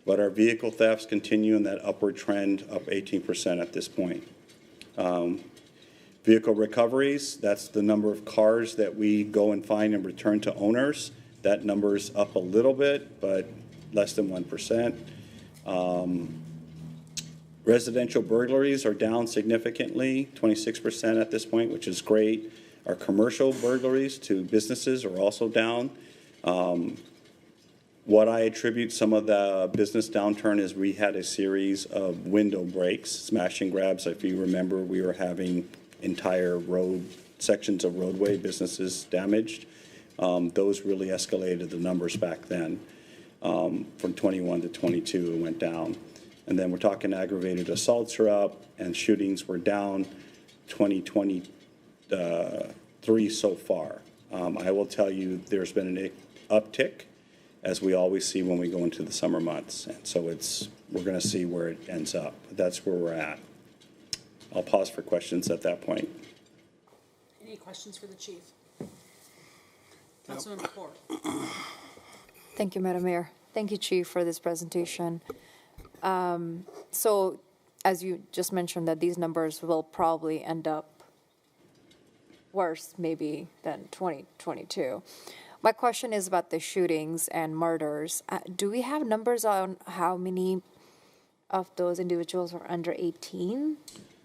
H: But our vehicle thefts continue in that upward trend, up 18% at this point. Vehicle recoveries, that's the number of cars that we go and find and return to owners. That number's up a little bit, but less than 1%. Residential burglaries are down significantly, 26% at this point, which is great. Our commercial burglaries to businesses are also down. What I attribute some of the business downturn is we had a series of window breaks, smash and grabs. If you remember, we were having entire road sections of roadway businesses damaged. Those really escalated the numbers back then. From 21 to 22, it went down. And then we're talking aggravated assaults are up and shootings were down 2023 so far. I will tell you there's been an uptick, as we always see when we go into the summer months. And so we're going to see where it ends up. That's where we're at. I'll pause for questions at that point.
A: Any questions for the chief? Councilmember Ford.
N: Thank you, Madam Mayor. Thank you, Chief, for this presentation. So, as you just mentioned, that these numbers will probably end up worse, maybe, than 2022. My question is about the shootings and murders. Do we have numbers on how many of those individuals are under 18?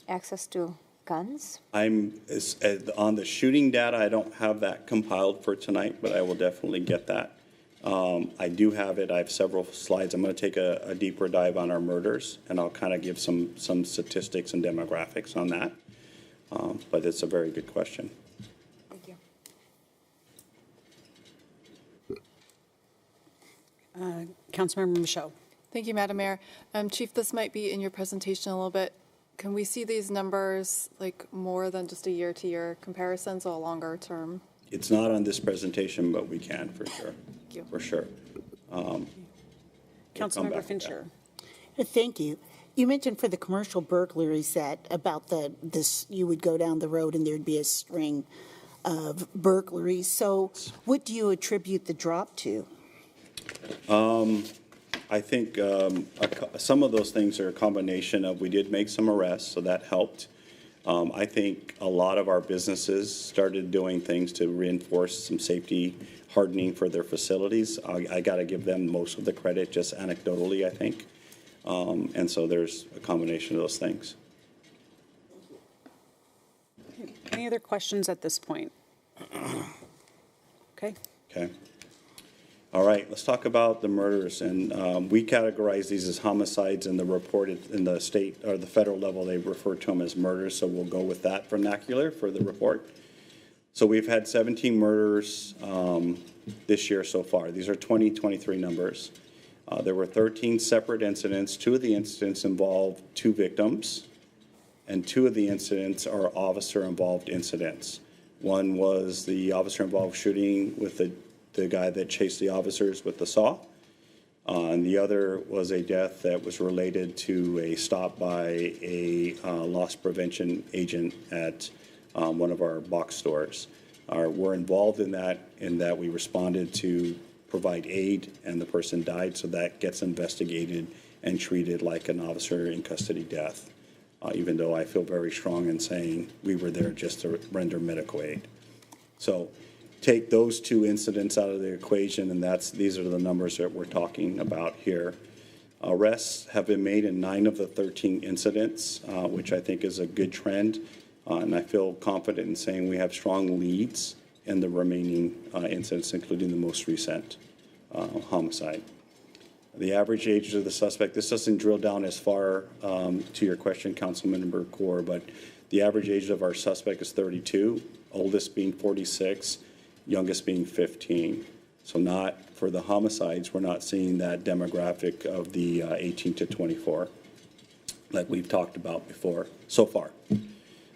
N: Access to guns?
H: On the shooting data, I don't have that compiled for tonight, but I will definitely get that. I do have it. I have several slides. I'm going to take a deeper dive on our murders, and I'll kind of give some statistics and demographics on that. But it's a very good question.
N: Thank you.
A: Councilmember Michaud.
L: Thank you, Madam Mayor. Chief, this might be in your presentation a little bit. Can we see these numbers like more than just a year-to-year comparison, so a longer term?
H: It's not on this presentation, but we can for sure.
L: Thank you.
H: For sure.
A: Councilmember Fincher.
J: Thank you. You mentioned for the commercial burglaries that about this you would go down the road and there'd be a string of burglaries. So what do you attribute the drop to?
H: I think some of those things are a combination of we did make some arrests, so that helped. I think a lot of our businesses started doing things to reinforce some safety hardening for their facilities. I got to give them most of the credit, just anecdotally, I think. And so there's a combination of those things.
A: Any other questions at this point? Okay.
H: Okay. All right, let's talk about the murders. And we categorize these as homicides in the report in the state or the federal level. They refer to them as murders, so we'll go with that vernacular for the report. So we've had 17 murders this year so far. These are 2023 numbers. There were 13 separate incidents. 2 of the incidents involved 2 victims, and 2 of the incidents are officer-involved incidents. One was the officer-involved shooting with the guy that chased the officers with the saw. And the other was a death that was related to a stop by a loss prevention agent at one of our box stores. We're involved in that we responded to provide aid and the person died, so that gets investigated and treated like an officer in custody death, even though I feel very strong in saying we were there just to render medical aid. So take those 2 incidents out of the equation, and these are the numbers that we're talking about here. Arrests have been made in 9 of the 13 incidents, which I think is a good trend, and I feel confident in saying we have strong leads in the remaining incidents, including the most recent homicide. The average age of the suspect, this doesn't drill down as far to your question, Councilmember Kaur, but the average age of our suspect is 32, oldest being 46, youngest being 15. So not for the homicides, we're not seeing that demographic of the 18 to 24 that we've talked about before so far.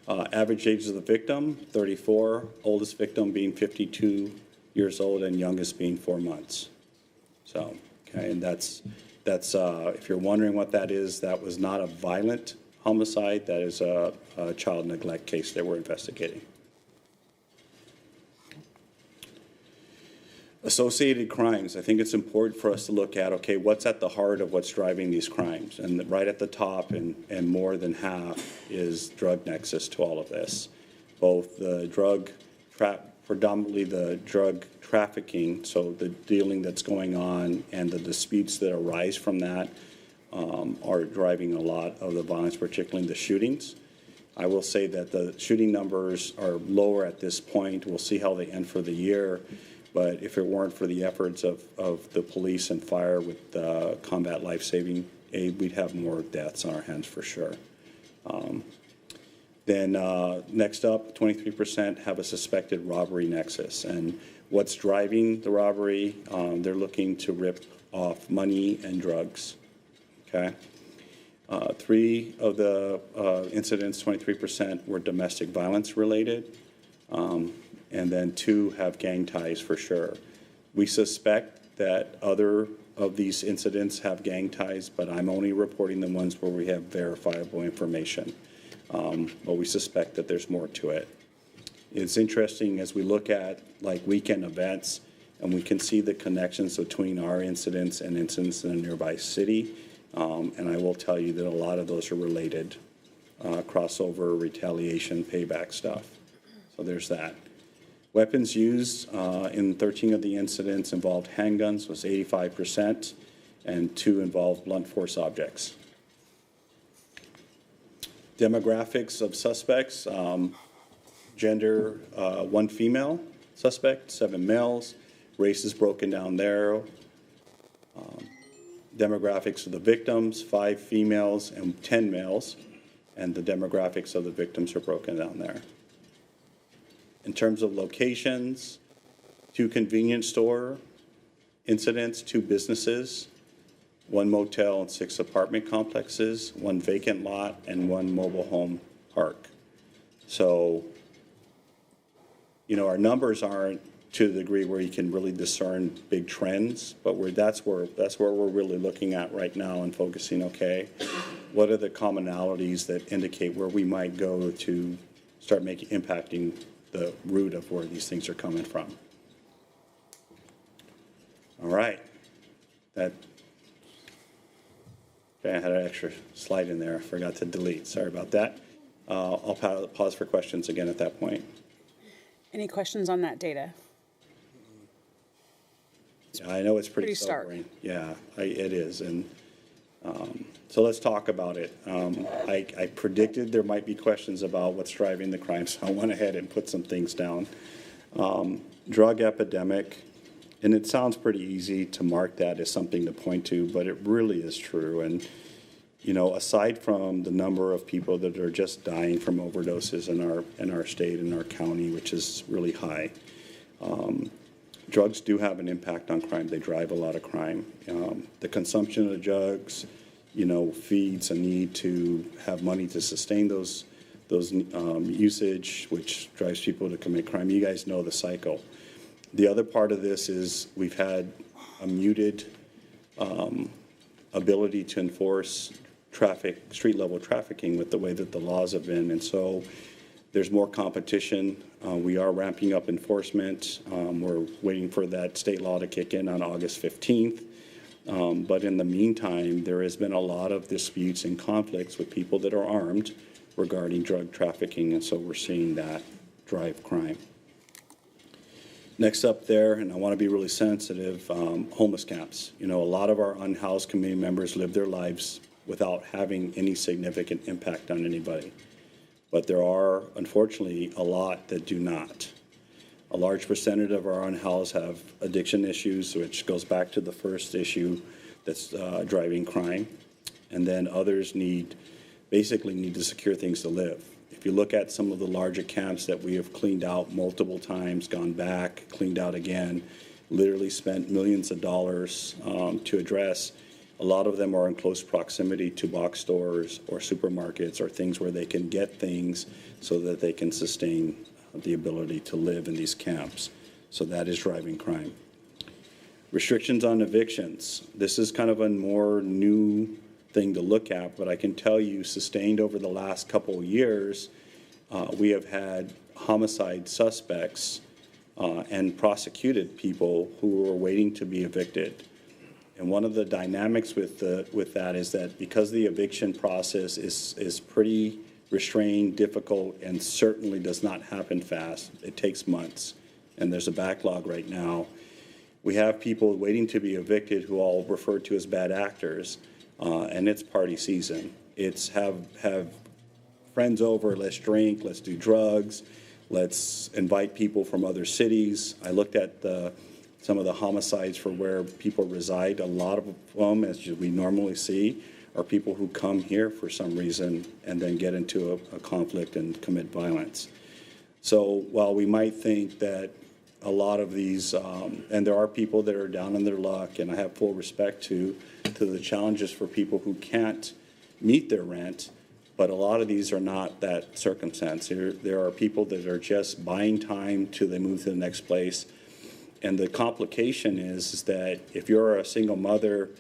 H: Average age of the victim, 34, oldest victim being 52 years old and youngest being 4 months. So, okay, and that's if you're wondering what that is, that was not a violent homicide. That is a child neglect case that we're investigating. Associated crimes, I think it's important for us to look at, okay, what's at the heart of what's driving these crimes? And right at the top, and more than half, is drug nexus to all of this. Both the predominantly the drug trafficking, so the dealing that's going on and the disputes that arise from that are driving a lot of the violence, particularly the shootings. I will say that the shooting numbers are lower at this point. We'll see how they end for the year. But if it weren't for the efforts of the police and fire with combat life-saving aid, we'd have more deaths on our hands for sure. Then next up, 23% have a suspected robbery nexus. And what's driving the robbery? They're looking to rip off money and drugs, okay? 3 of the incidents, 23%, were domestic violence related. And then 2 have gang ties for sure. We suspect that other of these incidents have gang ties, but I'm only reporting the ones where we have verifiable information. But we suspect that there's more to it. It's interesting as we look at like weekend events, and we can see the connections between our incidents and incidents in a nearby city. And I will tell you that a lot of those are related, crossover, retaliation, payback stuff. So there's that. Weapons used in 13 of the incidents involved handguns, was 85%, and 2 involved blunt force objects. Demographics of suspects, gender, 1 female suspect, 7 males. Race is broken down there. Demographics of the victims, 5 females and 10 males. And the demographics of the victims are broken down there. In terms of locations, 2 convenience store incidents, 2 businesses, 1 motel and 6 apartment complexes, 1 vacant lot, and 1 mobile home park. So, you know, our numbers aren't to the degree where you can really discern big trends, but that's where we're really looking at right now and focusing, okay, what are the commonalities that indicate where we might go to start impacting the root of where these things are coming from. All right. Okay, I had an extra slide in there. I forgot to delete. Sorry about that. I'll pause for questions again at that point.
A: Any questions on that data?
H: Yeah, I know it's pretty
A: stark.
H: sobering. Yeah, it is. And so let's talk about it. I predicted there might be questions about what's driving the crime, so I went ahead and put some things down. Drug epidemic, and it sounds pretty easy to mark that as something to point to, but it really is true. And, you know, aside from the number of people that are just dying from overdoses in our state and our county, which is really high, drugs do have an impact on crime. They drive a lot of crime. The consumption of drugs, you know, feeds a need to have money to sustain those usage, which drives people to commit crime. You guys know the cycle. The other part of this is we've had a muted ability to enforce street level trafficking with the way that the laws have been, and so there's more competition. We are ramping up enforcement. We're waiting for that state law to kick in on August 15th. But in the meantime, there has been a lot of disputes and conflicts with people that are armed regarding drug trafficking, and so we're seeing that drive crime. Next up there, and I want to be really sensitive, homeless camps. You know, a lot of our unhoused community members live their lives without having any significant impact on anybody. But there are, unfortunately, a lot that do not. A large percentage of our unhoused have addiction issues, which goes back to the first issue that's driving crime. And then others basically need to secure things to live. If you look at some of the larger camps that we have cleaned out multiple times, gone back, cleaned out again, literally spent millions of dollars to address, a lot of them are in close proximity to box stores or supermarkets or things where they can get things so that they can sustain the ability to live in these camps. So that is driving crime. Restrictions on evictions. This is kind of a more new thing to look at, but I can tell you, sustained over the last couple of years, we have had homicide suspects and prosecuted people who were waiting to be evicted. And one of the dynamics with that is that because the eviction process is pretty restrained, difficult, and certainly does not happen fast, it takes months, and there's a backlog right now. We have people waiting to be evicted who all referred to as bad actors, and it's party season. It's have friends over, let's drink, let's do drugs, let's invite people from other cities. I looked at some of the homicides for where people reside. A lot of them, as we normally see, are people who come here for some reason and then get into a conflict and commit violence. So while we might think that a lot of these, and there are people that are down on their luck, and I have full respect to the challenges for people who can't meet their rent, but a lot of these are not that circumstance. There are people that are just buying time till they move to the next place. And the complication is that if you're a single mother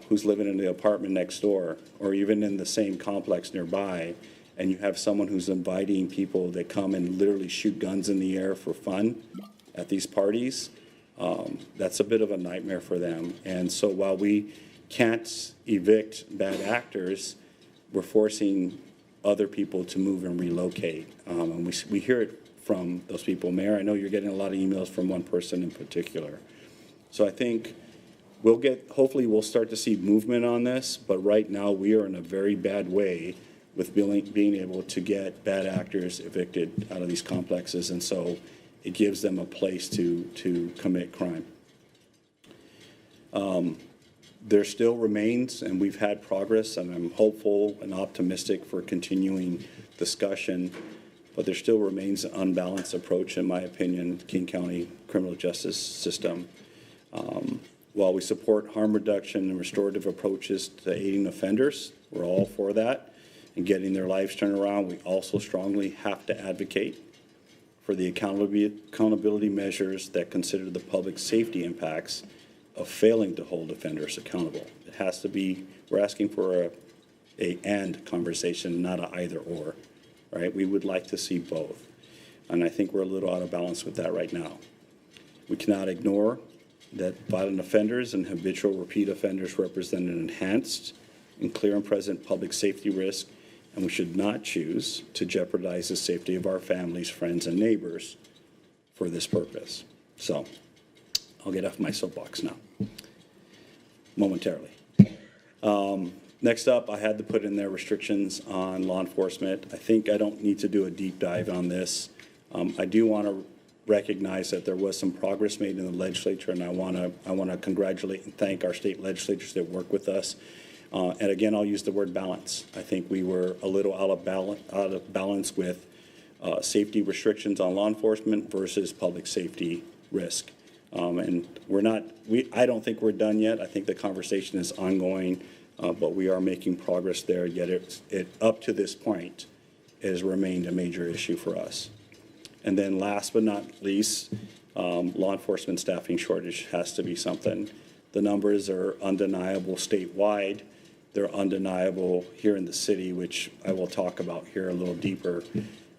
H: who's living in the apartment next door, or even in the same complex nearby, and you have someone who's inviting people that come and literally shoot guns in the air for fun at these parties, that's a bit of a nightmare for them. And so while we can't evict bad actors, we're forcing other people to move and relocate. And we hear it from those people. Mayor, I know you're getting a lot of emails from one person in particular. So I think hopefully we'll start to see movement on this, but right now we are in a very bad way with being able to get bad actors evicted out of these complexes, and so it gives them a place to commit crime. There still remains, and we've had progress, and I'm hopeful and optimistic for continuing discussion, but there still remains an unbalanced approach, in my opinion, King County criminal justice system. While we support harm reduction and restorative approaches to aiding offenders, we're all for that, and getting their lives turned around, we also strongly have to advocate for the accountability measures that consider the public safety impacts of failing to hold offenders accountable. It has to be, we're asking for a and conversation, not an either or, right? We would like to see both. And I think we're a little out of balance with that right now. We cannot ignore that violent offenders and habitual repeat offenders represent an enhanced and clear and present public safety risk, and we should not choose to jeopardize the safety of our families, friends, and neighbors for this purpose. So I'll get off my soapbox now, momentarily. Next up, I had to put in there restrictions on law enforcement. I think I don't need to do a deep dive on this. I do want to recognize that there was some progress made in the legislature, and I want to congratulate and thank our state legislators that work with us. And again, I'll use the word balance. I think we were a little out of balance with safety restrictions on law enforcement versus public safety risk. And I don't think we're done yet. I think the conversation is ongoing, but we are making progress there. Yet it up to this point, it has remained a major issue for us. And then last but not least, law enforcement staffing shortage has to be something. The numbers are undeniable statewide. They're undeniable here in the city, which I will talk about here a little deeper.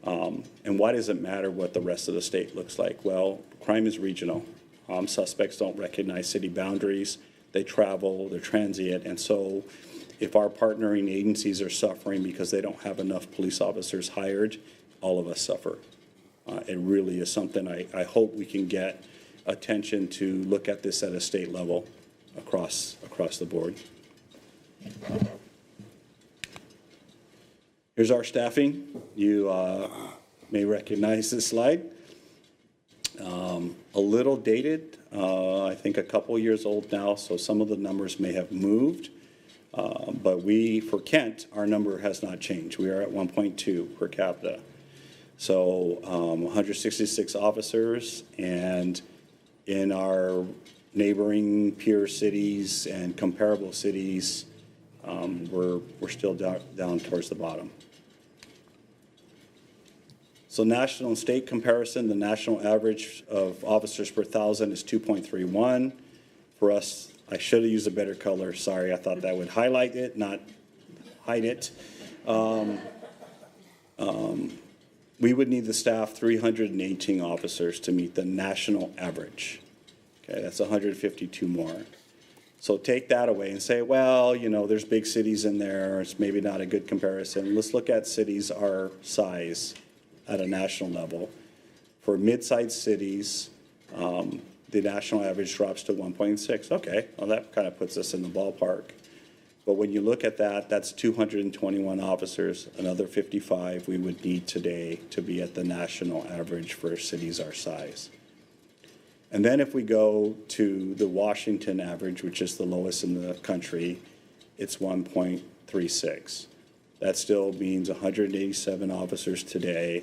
H: And why does it matter what the rest of the state looks like? Well, crime is regional. Suspects don't recognize city boundaries. They travel, they're transient. And so if our partnering agencies are suffering because they don't have enough police officers hired, all of us suffer. It really is something I hope we can get attention to look at this at a state level across the board. Here's our staffing. You may recognize this slide. A little dated, I think a couple years old now, so some of the numbers may have moved. But for Kent, our number has not changed. We are at 1.2 per capita. So 166 officers, and in our neighboring peer cities and comparable cities, we're still down towards the bottom. So national and state comparison, the national average of officers per 1,000 is 2.31. For us, I should have used a better color. Sorry, I thought that would highlight it, not hide it. we would need to staff 318 officers to meet the national average. Okay, that's 152 more. So take that away and say, well, you know, there's big cities in there. It's maybe not a good comparison. Let's look at cities our size at a national level. For mid-sized cities, the national average drops to 1.6. Okay, well, that kind of puts us in the ballpark. But when you look at that, that's 221 officers, another 55 we would need today to be at the national average for cities our size. And then if we go to the Washington average, which is the lowest in the country, it's 1.36. That still means 187 officers today,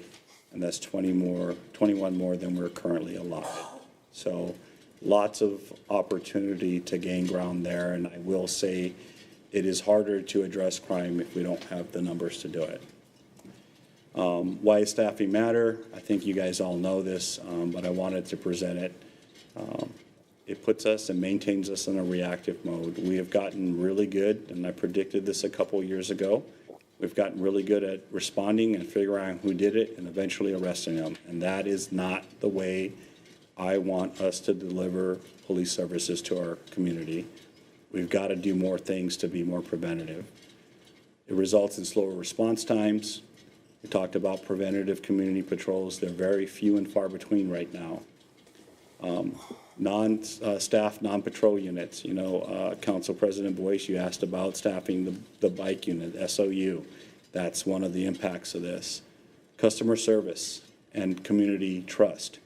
H: and that's 21 more than we're currently allotted. So lots of opportunity to gain ground there, and I will say it is harder to address crime if we don't have the numbers to do it. Why does staffing matter? I think you guys all know this, but I wanted to present it. It puts us and maintains us in a reactive mode. We have gotten really good, and I predicted this a couple years ago. We've gotten really good at responding and figuring out who did it and eventually arresting them. And that is not the way I want us to deliver police services to our community. We've got to do more things to be more preventative. It results in slower response times. We talked about preventative community patrols. They're very few and far between right now. Non-staff, non-patrol units. You know, Council President Boyce, you asked about staffing the bike unit, SOU. That's one of the impacts of this. Customer service and community trust.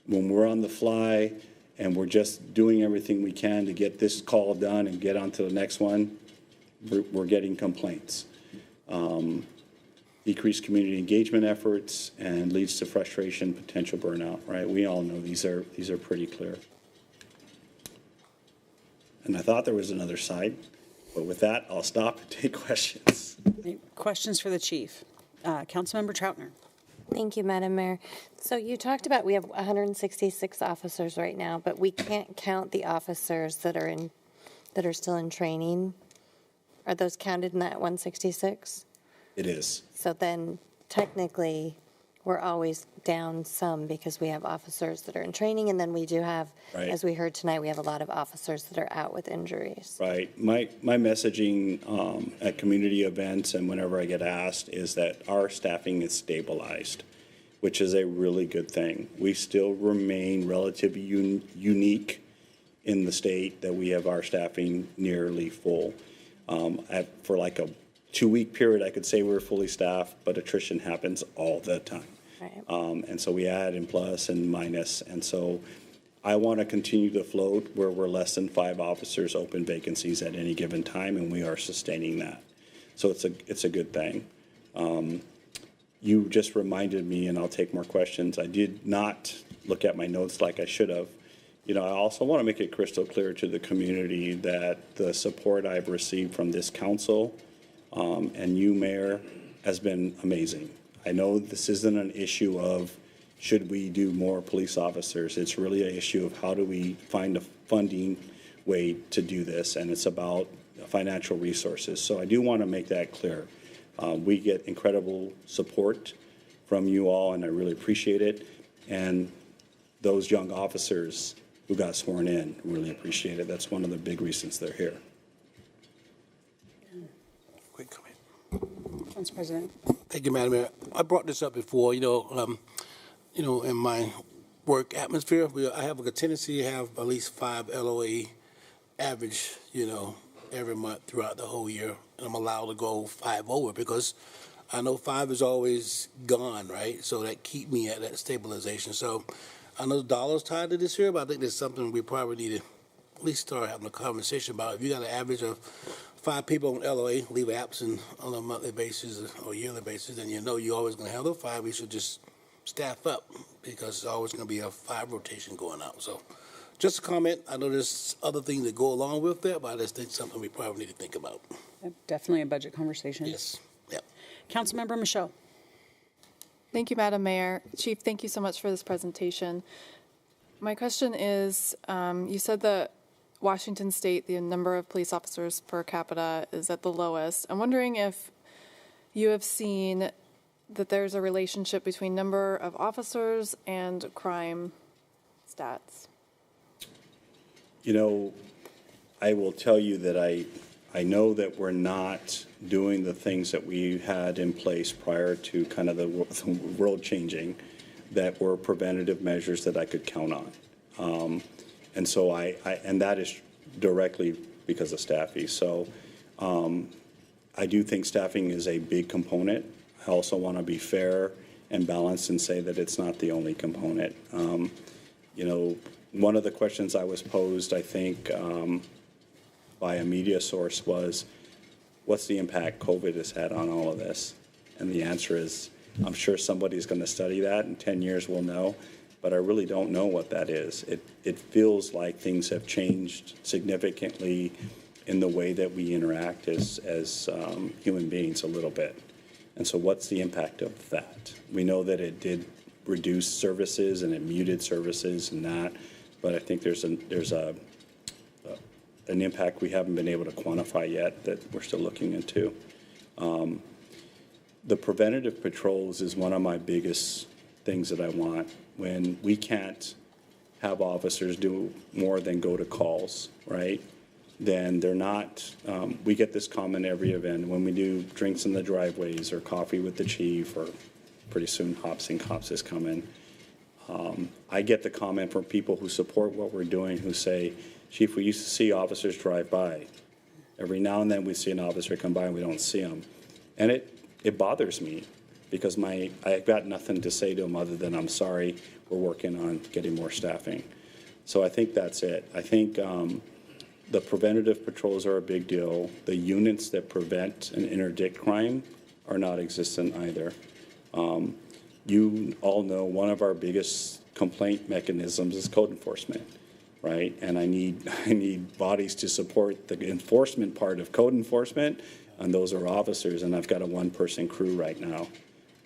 H: When we're on the fly and we're just doing everything we can to get this call done and get on to the next one, we're getting complaints. Decreased community engagement efforts and leads to frustration, potential burnout, right? We all know these are pretty clear. And I thought there was another side, but with that, I'll stop and take questions.
A: Questions for the chief. Councilmember Troutner.
O: Thank you, Madam Mayor. So you talked about we have 166 officers right now, but we can't count the officers that are still in training. Are those counted in that 166?
H: It is.
O: So then technically we're always down some because we have officers that are in training, and then we do have,
H: right,
O: as we heard tonight, we have a lot of officers that are out with injuries.
H: Right. My messaging at community events and whenever I get asked is that our staffing is stabilized, which is a really good thing. We still remain relatively unique in the state that we have our staffing nearly full. For like a 2-week period, I could say we're fully staffed, but attrition happens all the time. Right. And so we add and plus and minus. And so I want to continue to float where we're less than 5 officers open vacancies at any given time, and we are sustaining that. So it's a good thing. You just reminded me, and I'll take more questions. I did not look at my notes like I should have. You know, I also want to make it crystal clear to the community that the support I've received from this council and you, Mayor, has been amazing. I know this isn't an issue of should we do more police officers. It's really an issue of how do we find a funding way to do this, and it's about financial resources. So I do want to make that clear. We get incredible support from you all, and I really appreciate it. And those young officers who got sworn in really appreciate it. That's one of the big reasons they're here.
C: Quick comment.
A: Council President.
C: Thank you, Madam Mayor. I brought this up before. You know, in my work atmosphere, I have a tendency to have at least 5 LOA average, you know, every month throughout the whole year. And I'm allowed to go 5 over because I know 5 is always gone, right? So that keep me at that stabilization. So I know the dollar's tied to this here, but I think there's something we probably need to at least start having a conversation about. If you got an average of 5 people on LOA, leave absent on a monthly basis or yearly basis, then you know you're always going to have those 5. We should just staff up because it's always going to be a 5 rotation going out. So just a comment. I know there's other things that go along with that, but I just think something we probably need to think about.
A: Definitely a budget conversation.
C: Yes. Yep.
A: Councilmember Michaud.
L: Thank you, Madam Mayor. Chief, thank you so much for this presentation. My question is, you said that Washington State, the number of police officers per capita is at the lowest. I'm wondering if you have seen that there's a relationship between number of officers and crime stats?
H: You know, I will tell you that I know that we're not doing the things that we had in place prior to kind of the world changing, that were preventative measures that I could count on. And so and that is directly because of staffing. So I do think staffing is a big component. I also want to be fair and balanced and say that it's not the only component. You know, one of the questions I was posed, I think, by a media source was, what's the impact COVID has had on all of this? And the answer is, I'm sure somebody's going to study that. In 10 years we'll know, but I really don't know what that is. It feels like things have changed significantly in the way that we interact as human beings a little bit. And so what's the impact of that? We know that it did reduce services and it muted services and that, but I think there's an impact we haven't been able to quantify yet that we're still looking into. The preventative patrols is one of my biggest things that I want. When we can't have officers do more than go to calls, right? Then they're not, we get this comment every event when we do drinks in the driveways or coffee with the chief, or pretty soon Hops and Cops is coming. I get the comment from people who support what we're doing who say, Chief, we used to see officers drive by. Every now and then we see an officer come by and we don't see them. And it bothers me because I've got nothing to say to them other than I'm sorry, we're working on getting more staffing. So I think that's it. I think the preventative patrols are a big deal. The units that prevent and interdict crime are not existent either. You all know one of our biggest complaint mechanisms is code enforcement, right? And I need bodies to support the enforcement part of code enforcement, and those are officers, and I've got a one-person crew right now.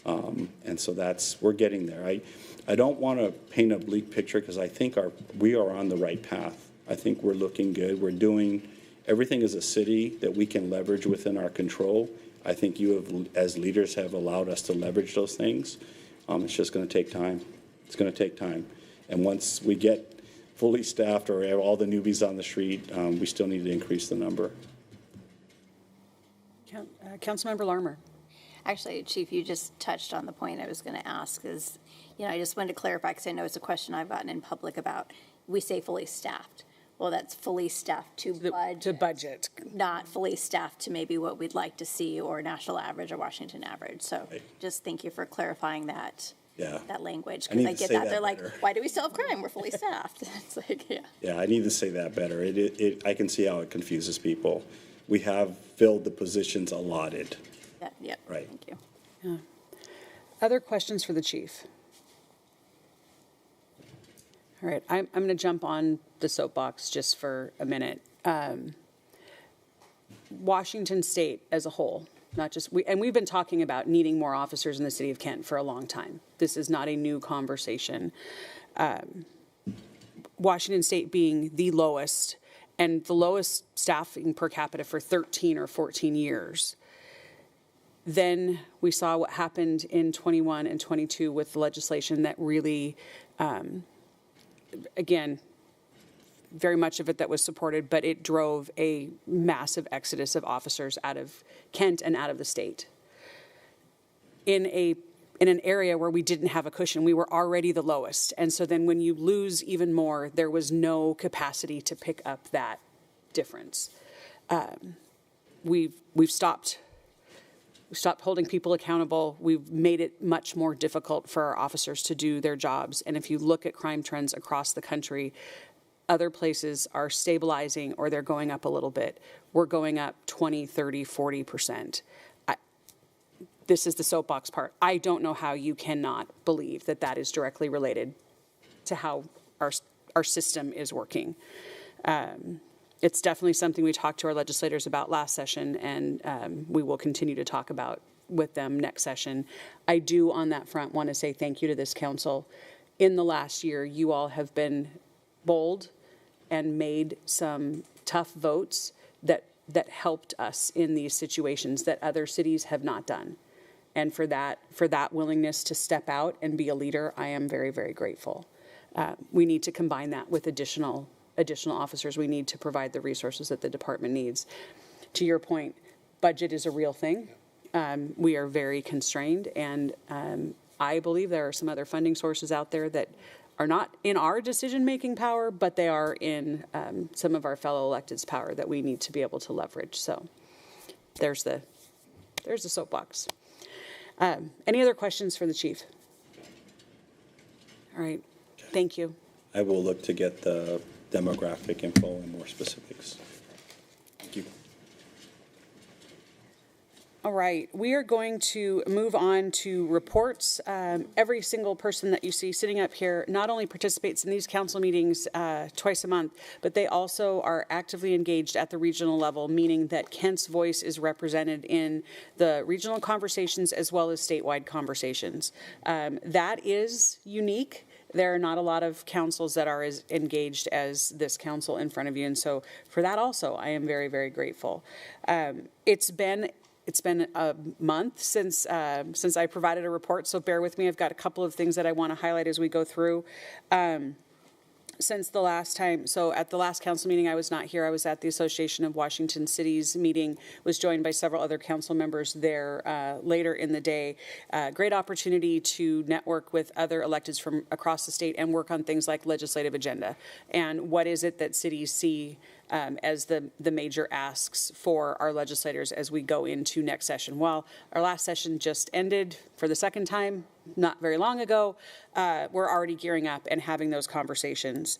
H: And so we're getting there. I don't want to paint a bleak picture because I think we are on the right path. I think we're looking good. We're doing everything as a city that we can leverage within our control. I think you have, as leaders, have allowed us to leverage those things. It's just going to take time. It's going to take time. And once we get fully staffed or have all the newbies on the street, we still need to increase the number.
A: Councilmember Larmer.
P: Actually, Chief, you just touched on the point I was going to ask is, I just wanted to clarify because I know it's a question I've gotten in public about, we say fully staffed. Well, that's fully staffed to budget. Not fully staffed to maybe what we'd like to see or national average or Washington average. So just thank you for clarifying that.
H: Yeah.
P: That language, because I get that. They're like, why do we still have crime? We're fully staffed. It's like, yeah. Yeah,
H: I need to say that better. I can see how it confuses people. We have filled the positions allotted.
P: Yeah.
H: Right.
P: Thank you.
A: Yeah. Other questions for the chief? All right, I'm going to jump on the soapbox just for a minute. Washington State as a whole, not just we've been talking about needing more officers in the city of Kent for a long time. This is not a new conversation. Washington State being the lowest and the lowest staffing per capita for 13 or 14 years. Then we saw what happened in 21 and 22 with legislation that really, again, very much of it that was supported, but it drove a massive exodus of officers out of Kent and out of the state. In an area where we didn't have a cushion, we were already the lowest. And so then when you lose even more, there was no capacity to pick up that difference. We've stopped holding people accountable. We've made it much more difficult for our officers to do their jobs. And if you look at crime trends across the country, other places are stabilizing or they're going up a little bit. We're going up 20, 30, 40%. This is the soapbox part. I don't know how you cannot believe that that is directly related to how our system is working. It's definitely something we talked to our legislators about last session, and we will continue to talk about with them next session. I do, on that front, want to say thank you to this council. In the last year, you all have been bold and made some tough votes that helped us in these situations that other cities have not done. And for that willingness to step out and be a leader, I am very, very grateful. We need to combine that with additional officers. We need to provide the resources that the department needs. To your point, budget is a real thing. We are very constrained, and I believe there are some other funding sources out there that are not in our decision-making power, but they are in some of our fellow electeds' power that we need to be able to leverage. So there's the soapbox. Any other questions for the chief? All right. Thank you.
H: I will look to get the demographic info and more specifics. Thank you.
A: All right, we are going to move on to reports. Every single person that you see sitting up here not only participates in these council meetings twice a month, but they also are actively engaged at the regional level, meaning that Kent's voice is represented in the regional conversations as well as statewide conversations. That is unique. There are not a lot of councils that are as engaged as this council in front of you, and so for that also, I am very, very grateful. It's been a month since I provided a report, so bear with me. I've got a couple of things that I want to highlight as we go through. Since the last time, so at the last council meeting, I was not here. I was at the Association of Washington Cities meeting, was joined by several other council members there later in the day. Great opportunity to network with other electeds from across the state and work on things like legislative agenda. And what is it that cities see as the major asks for our legislators as we go into next session? Well, our last session just ended for the second time not very long ago. We're already gearing up and having those conversations.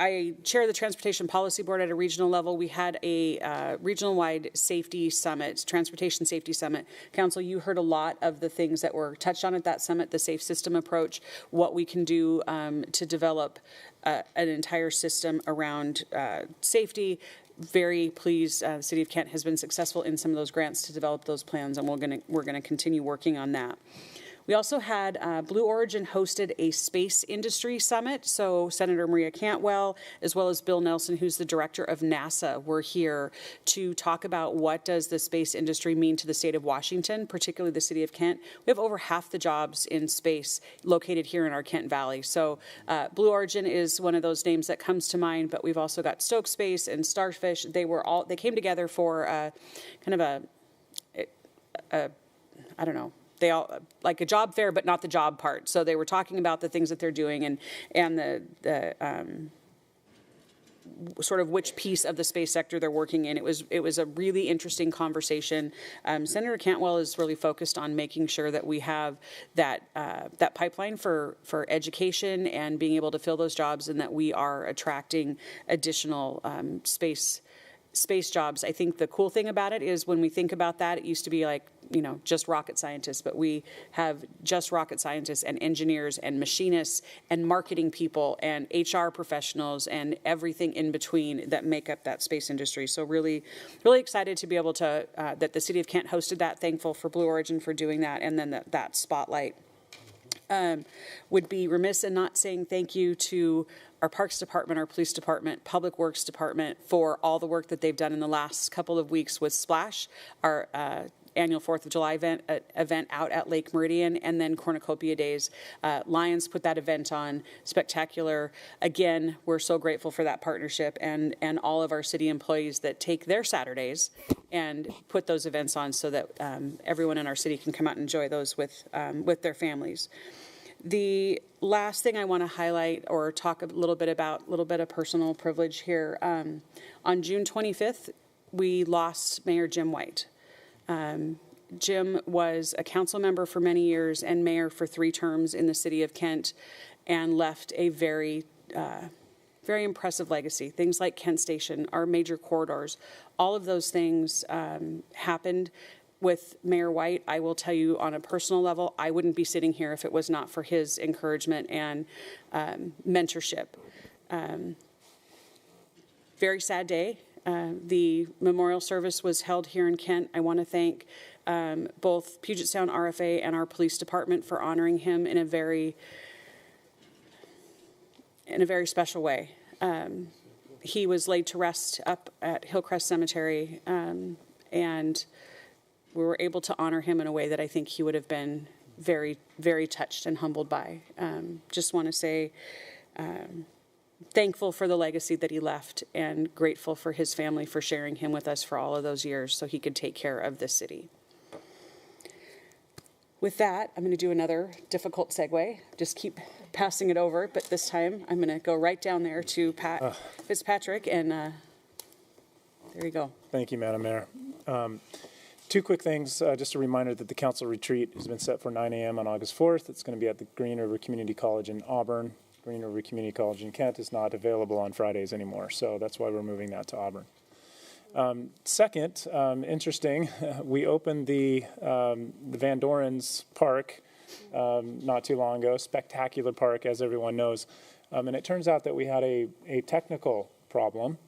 A: I chair the Transportation Policy Board at a regional level. We had a regional-wide safety summit, transportation safety summit. Council, you heard a lot of the things that were touched on at that summit, the safe system approach, what we can do to develop an entire system around safety. Very pleased the City of Kent has been successful in some of those grants to develop those plans, and we're gonna continue working on that. We also had Blue Origin hosted a space industry summit. So Senator Maria Cantwell, as well as Bill Nelson, who's the director of NASA, were here to talk about what does the space industry mean to the state of Washington, particularly the city of Kent. We have over half the jobs in space located here in our Kent Valley. So Blue Origin is one of those names that comes to mind, but we've also got Stoke Space and Starfish. They came together for kind of I don't know, they all like a job fair, but not the job part. So they were talking about the things that they're doing and the sort of which piece of the space sector they're working in. It was a really interesting conversation. Senator Cantwell is really focused on making sure that we have that pipeline for education and being able to fill those jobs, and that we are attracting additional space jobs. I think the cool thing about it is when we think about that, it used to be like, just rocket scientists, but we have just rocket scientists and engineers and machinists and marketing people and HR professionals and everything in between that make up that space industry. So really, really excited to be able to, that the City of Kent hosted that, thankful for Blue Origin for doing that, and then that spotlight. Would be remiss in not saying thank you to our Parks Department, our Police Department, Public Works Department for all the work that they've done in the last couple of weeks with Splash, our annual 4th of July event out at Lake Meridian, and then Cornucopia Days. Lions put that event on, spectacular. Again, we're so grateful for that partnership and all of our city employees that take their Saturdays and put those events on so that everyone in our city can come out and enjoy those with their families. The last thing I want to highlight or talk a little bit about, a little bit of personal privilege here. On June 25th, we lost Mayor Jim White. Jim was a council member for many years and mayor for 3 terms in the city of Kent, and left a very impressive legacy. Things like Kent Station, our major corridors, all of those things happened with Mayor White. I will tell you on a personal level, I wouldn't be sitting here if it was not for his encouragement and mentorship. Very sad day. The memorial service was held here in Kent. I want to thank both Puget Sound RFA and our police department for honoring him in a very special way. He was laid to rest up at Hillcrest Cemetery, and we were able to honor him in a way that I think he would have been very, very touched and humbled by. Just want to say thankful for the legacy that he left and grateful for his family for sharing him with us for all of those years so he could take care of this city. With that, I'm going to do another difficult segue. Just keep passing it over, but this time I'm going to go right down there to Pat Fitzpatrick, and there you go.
E: Thank you, Madam Mayor. Two quick things. Just a reminder that the council retreat has been set for 9 a.m. on August 4th. It's going to be at the Green River Community College in Auburn. Green River Community College in Kent is not available on Fridays anymore, so that's why we're moving that to Auburn. Second, interesting, we opened the Van Doren's Park not too long ago, spectacular park, as everyone knows, and it turns out that we had a technical problem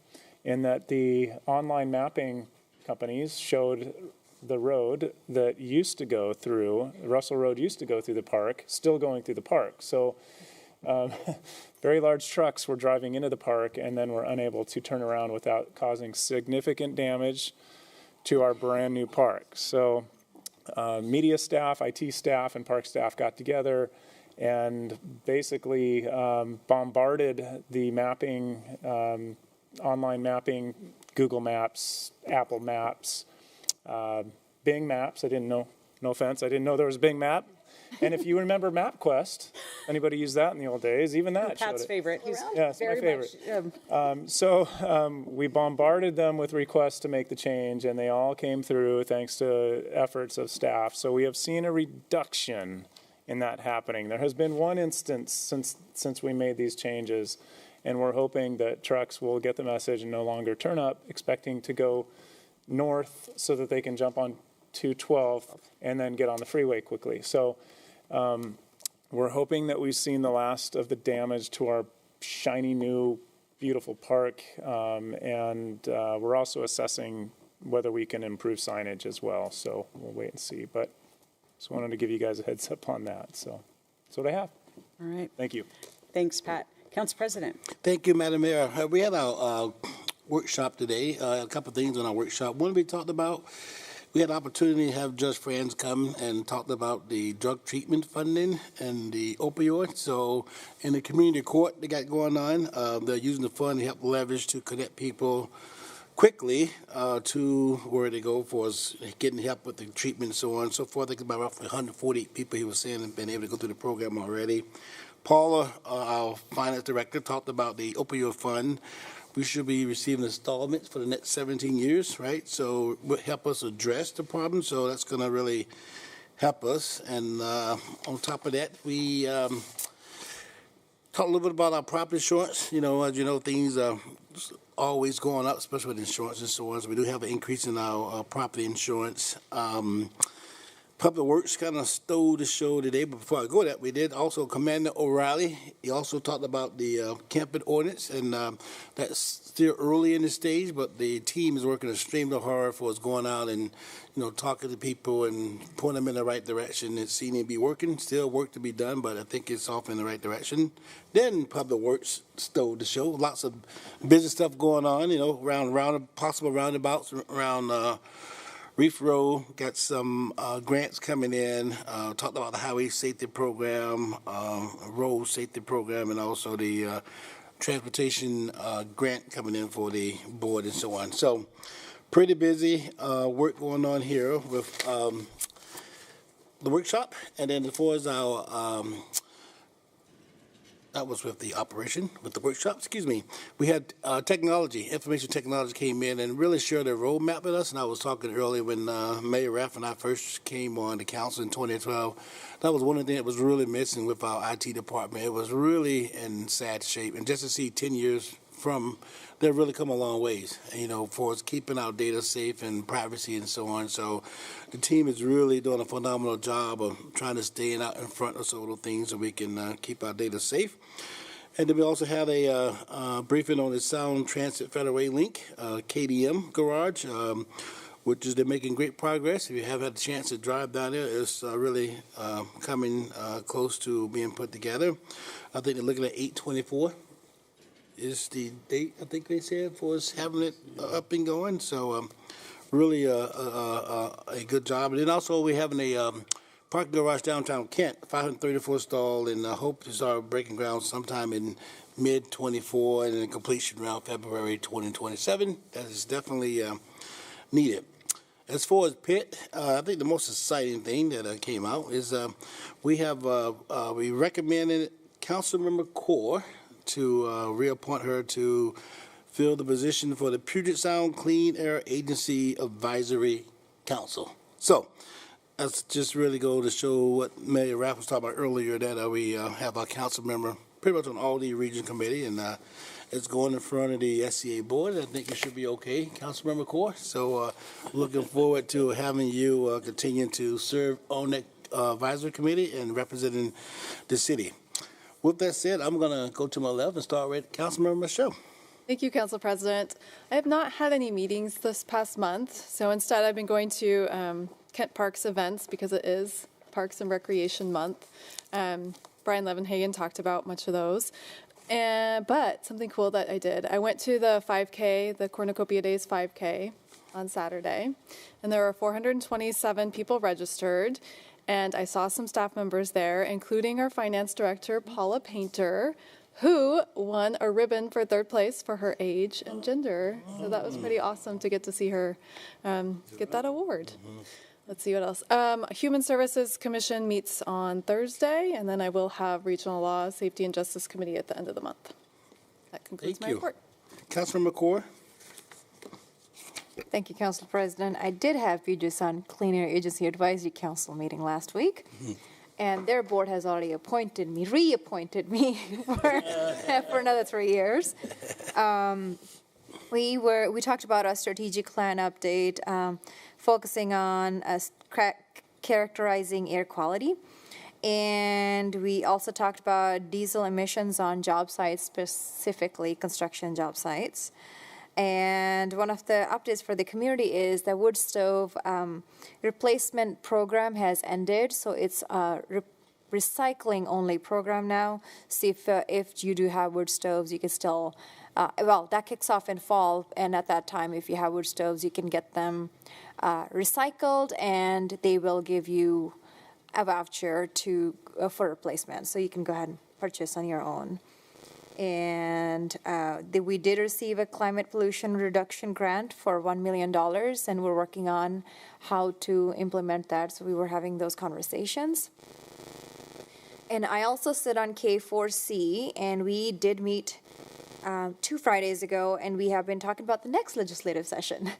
E: in that the online mapping companies showed the road that used to go through, Russell Road used to go through the park, still going through the park. So very large trucks were driving into the park and then were unable to turn around without causing significant damage to our brand new park. So media staff, IT staff, and park staff got together and basically bombarded the mapping, online mapping, Google Maps, Apple Maps, Bing Maps. I didn't know, no offense, I didn't know there was Bing Map. And if you remember MapQuest, anybody used that in the old days, even that
A: Pat's favorite. He's
E: yes, my favorite. We bombarded them with requests to make the change, and they all came through thanks to efforts of staff. So we have seen a reduction in that happening. There has been one instance since we made these changes, and we're hoping that trucks will get the message and no longer turn up, expecting to go north so that they can jump on 212 and then get on the freeway quickly. So we're hoping that we've seen the last of the damage to our shiny new beautiful park, and we're also assessing whether we can improve signage as well. So we'll wait and see, but just wanted to give you guys a heads up on that. So that's what I have.
A: All right.
E: Thank you.
A: Thanks, Pat. Council President.
C: Thank you, Madam Mayor. We had our workshop today, a couple of things on our workshop. One we talked about, we had an opportunity to have Judge Franz come and talk about the drug treatment funding and the opioids. So in the community court they got going on, they're using the fund to help leverage to connect people quickly to where they go for getting help with the treatment and so on and so forth. I think about roughly 148 people, he was saying, have been able to go through the program already. Paula, our finance director, talked about the opioid fund. We should be receiving installments for the next 17 years, right? So it will help us address the problem. So that's going to really help us. And on top of that, we talked a little bit about our property insurance. You know, as you know, things are always going up, especially with insurance and so on. So we do have an increase in our property insurance. Public Works kind of stole the show today, but before I go that, we did also Commander O'Reilly. He also talked about the camping ordinance, and that's still early in the stage, but the team is working extremely hard for us going out and, you know, talking to people and pointing them in the right direction. It seems to be working, still work to be done, but I think it's off in the right direction. Then Public Works stole the show. Lots of business stuff going on, you know, around possible roundabouts around Reef Road, got some grants coming in, talked about the highway safety program, road safety program, and also the transportation grant coming in for the board and so on. So pretty busy work going on here with the workshop. And then as far as our that was with the operation, with the workshop, excuse me. We had technology, information technology came in and really shared their roadmap with us. And I was talking earlier when Mayor Raff and I first came on the council in 2012. That was one of the things that was really missing with our IT department. It was really in sad shape. And just to see 10 years from, they've really come a long ways, you know, for us keeping our data safe and privacy and so on. So the team is really doing a phenomenal job of trying to stay out in front of some of the things so we can keep our data safe. And then we also had a briefing on the Sound Transit Federal Way Link, KDM Garage, which is they're making great progress. If you have had a chance to drive down there, it's really coming close to being put together. I think they're looking at 8/24. Is the date, I think they said, for us having it up and going. So really a good job. And then also we having a parking garage downtown Kent, 534 stall, and I hope to start breaking ground sometime in mid-24 and then completion around February 2027. That is definitely needed. As far as Pitt, I think the most exciting thing that came out is we recommended Councilmember Core to reappoint her to fill the position for the Puget Sound Clean Air Agency Advisory Council. So that's just really go to show what Mayor Raff was talking about earlier, that we have our council member pretty much on all the region committee, and it's going in front of the SCA board. I think it should be okay, Councilmember Core. So looking forward to having you continue to serve on that advisory committee and representing the city. With that said, I'm going to go to my left and start with Councilmember Michelle.
L: Thank you, Council President. I have not had any meetings this past month, so instead I've been going to Kent Parks events because it is Parks and Recreation Month. Brian Levenhagen talked about much of those. But something cool that I did, I went to the 5K, the Cornucopia Days 5K on Saturday, and there were 427 people registered, and I saw some staff members there, including our finance director, Paula Painter, who won a ribbon for third place for her age and gender. So that was pretty awesome to get to see her get that award. Let's see what else. Human Services Commission meets on Thursday, and then I will have Regional Law, Safety, and Justice Committee at the end of the month. That concludes my report.
C: Councilmember Core.
N: Thank you, Council President. I did have Puget Sound Clean Air Agency Advisory Council meeting last week, and their board has already reappointed me for another 3 years. We talked about a strategic plan update, focusing on characterizing air quality. And we also talked about diesel emissions on job sites, specifically construction job sites. And one of the updates for the community is the wood stove replacement program has ended. So it's a recycling only program now. So if you do have wood stoves, you can still, that kicks off in fall. And at that time, if you have wood stoves, you can get them recycled, and they will give you a voucher for replacement. So you can go ahead and purchase on your own. And we did receive a climate pollution reduction grant for $1 million, and we're working on how to implement that. So we were having those conversations. And I also sit on K4C, and we did meet 2 Fridays ago, and we have been talking about the next legislative session.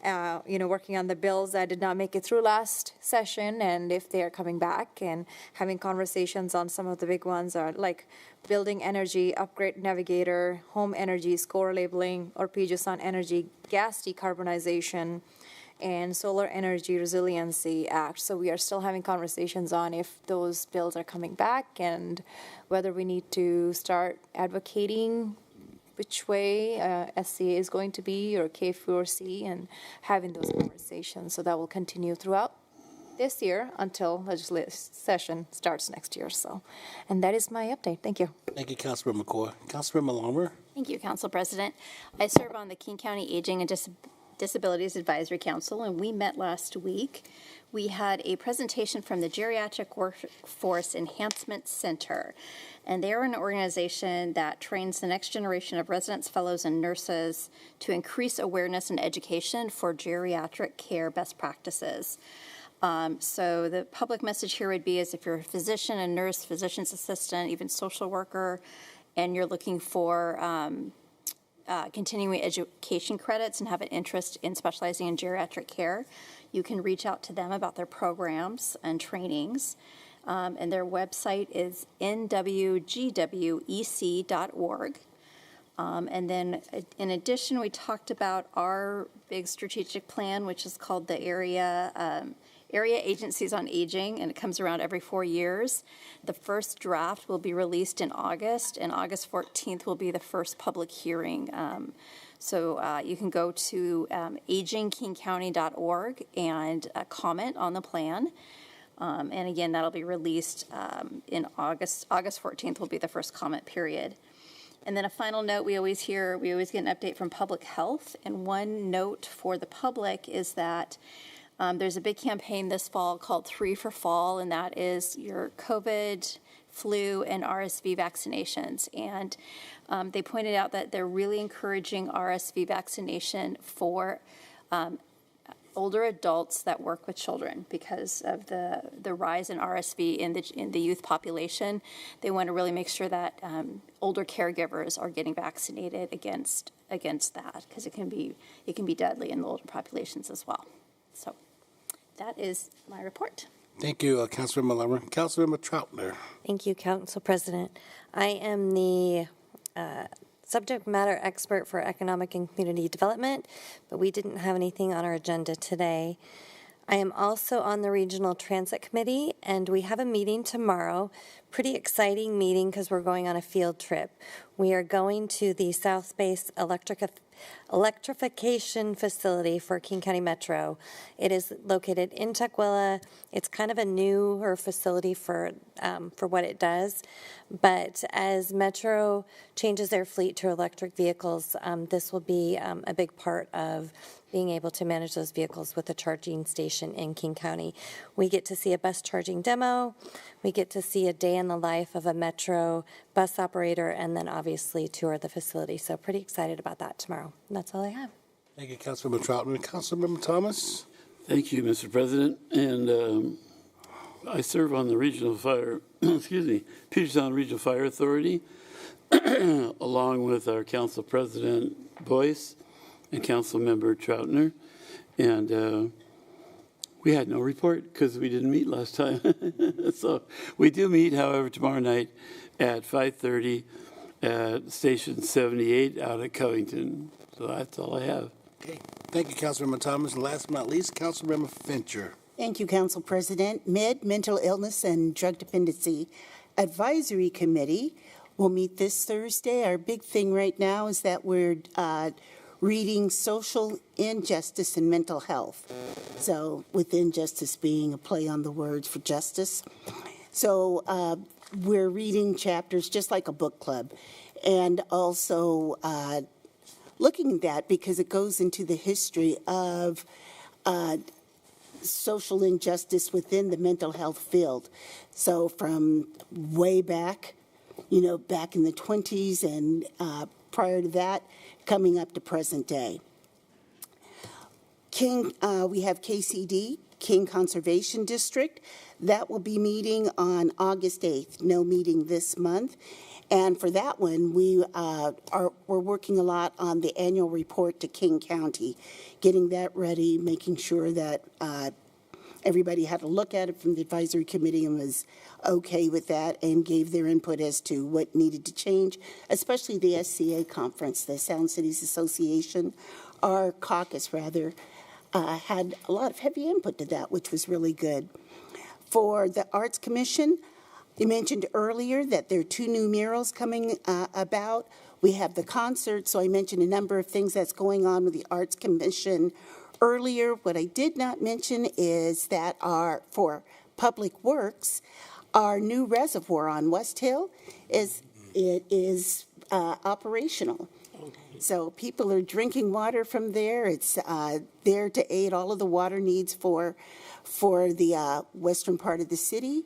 N: Working on the bills that did not make it through last session, and if they are coming back, and having conversations on some of the big ones are like building energy, upgrade navigator, home energy score labeling, or Puget Sound Energy gas decarbonization, and Solar Energy Resiliency Act. So we are still having conversations on if those bills are coming back and whether we need to start advocating which way SCA is going to be, or K4C, and having those conversations. So that will continue throughout this year until legislative session starts next year. So, and that is my update. Thank you.
C: Thank you, Councilmember McCoy. Councilmember Larmer.
P: Thank you, Council President. I serve on the King County Aging and Disabilities Advisory Council, and we met last week. We had a presentation from the Geriatric Workforce Enhancement Center, and they are an organization that trains the next generation of residents, fellows, and nurses to increase awareness and education for geriatric care best practices. So the public message here would be is if you're a physician, a nurse, physician's assistant, even social worker, and you're looking for continuing education credits and have an interest in specializing in geriatric care, you can reach out to them about their programs and trainings. And their website is nwgwec.org. And then in addition, we talked about our big strategic plan, which is called the Area Agencies on Aging, and it comes around every 4 years. The first draft will be released in August, and August 14th will be the first public hearing. So you can go to agingkingcounty.org and comment on the plan. And again, that'll be released in August. August 14th will be the first comment period. And then a final note, we always get an update from public health. And one note for the public is that there's a big campaign this fall called 3 for Fall, and that is your COVID, flu, and RSV vaccinations. And they pointed out that they're really encouraging RSV vaccination for older adults that work with children because of the rise in RSV in the youth population. They want to really make sure that older caregivers are getting vaccinated against that, because it can be deadly in the older populations as well. So that is my report.
C: Thank you, Councilmember Lummer. Councilmember Troutner.
O: Thank you, Council President. I am the subject matter expert for economic and community development, but we didn't have anything on our agenda today. I am also on the Regional Transit Committee, and we have a meeting tomorrow. Pretty exciting meeting because we're going on a field trip. We are going to the South Base electrification facility for King County Metro. It is located in Tukwila. It's kind of a newer facility for what it does, but as Metro changes their fleet to electric vehicles, this will be a big part of being able to manage those vehicles with a charging station in King County. We get to see a bus charging demo. We get to see a day in the life of a Metro bus operator, and then obviously tour the facility. So pretty excited about that tomorrow. And that's all I have.
C: Thank you, Councilmember Troutner. Councilmember Thomas.
Q: Thank you, Mr. President. And I serve on the Regional Fire, Puget Sound Regional Fire Authority, along with our Council President Boyce and Councilmember Troutner. And we had no report because we didn't meet last time. So we do meet, however, tomorrow night at 5:30 at Station 78 out at Covington. So that's all I have.
C: Okay. Thank you, Councilmember Thomas. And last but not least, Councilmember Fincher.
J: Thank you, Council President. Mental Illness and Drug Dependency Advisory Committee will meet this Thursday. Our big thing right now is that we're reading Social Injustice and Mental Health. So with injustice being a play on the words for justice. So we're reading chapters just like a book club, and also looking at that because it goes into the history of social injustice within the mental health field. So from way back, back in the 20s and prior to that, coming up to present day. We have KCD, King Conservation District. That will be meeting on August 8th, no meeting this month. And for that one, we're working a lot on the annual report to King County, getting that ready, making sure that everybody had a look at it from the advisory committee and was okay with that and gave their input as to what needed to change, especially the SCA conference, the Sound Cities Association, our caucus rather, had a lot of heavy input to that, which was really good. For the Arts Commission, you mentioned earlier that there are 2 new murals coming about. We have the concert, so I mentioned a number of things that's going on with the Arts Commission earlier. What I did not mention is that for Public Works, our new reservoir on West Hill is operational. So people are drinking water from there. It's there to aid all of the water needs for the western part of the city.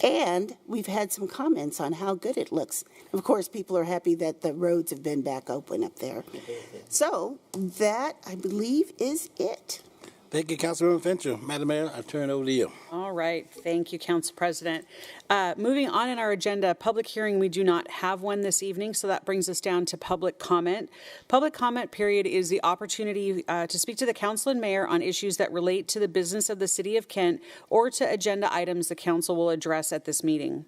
J: And we've had some comments on how good it looks. Of course, people are happy that the roads have been back open up there. So that, I believe, is it.
C: Thank you, Councilmember Fincher. Madam Mayor, I turn it over to you.
A: All right. Thank you, Council President. Moving on in our agenda, public hearing, we do not have one this evening, so that brings us down to public comment. Public comment period is the opportunity to speak to the council and mayor on issues that relate to the business of the city of Kent or to agenda items the council will address at this meeting.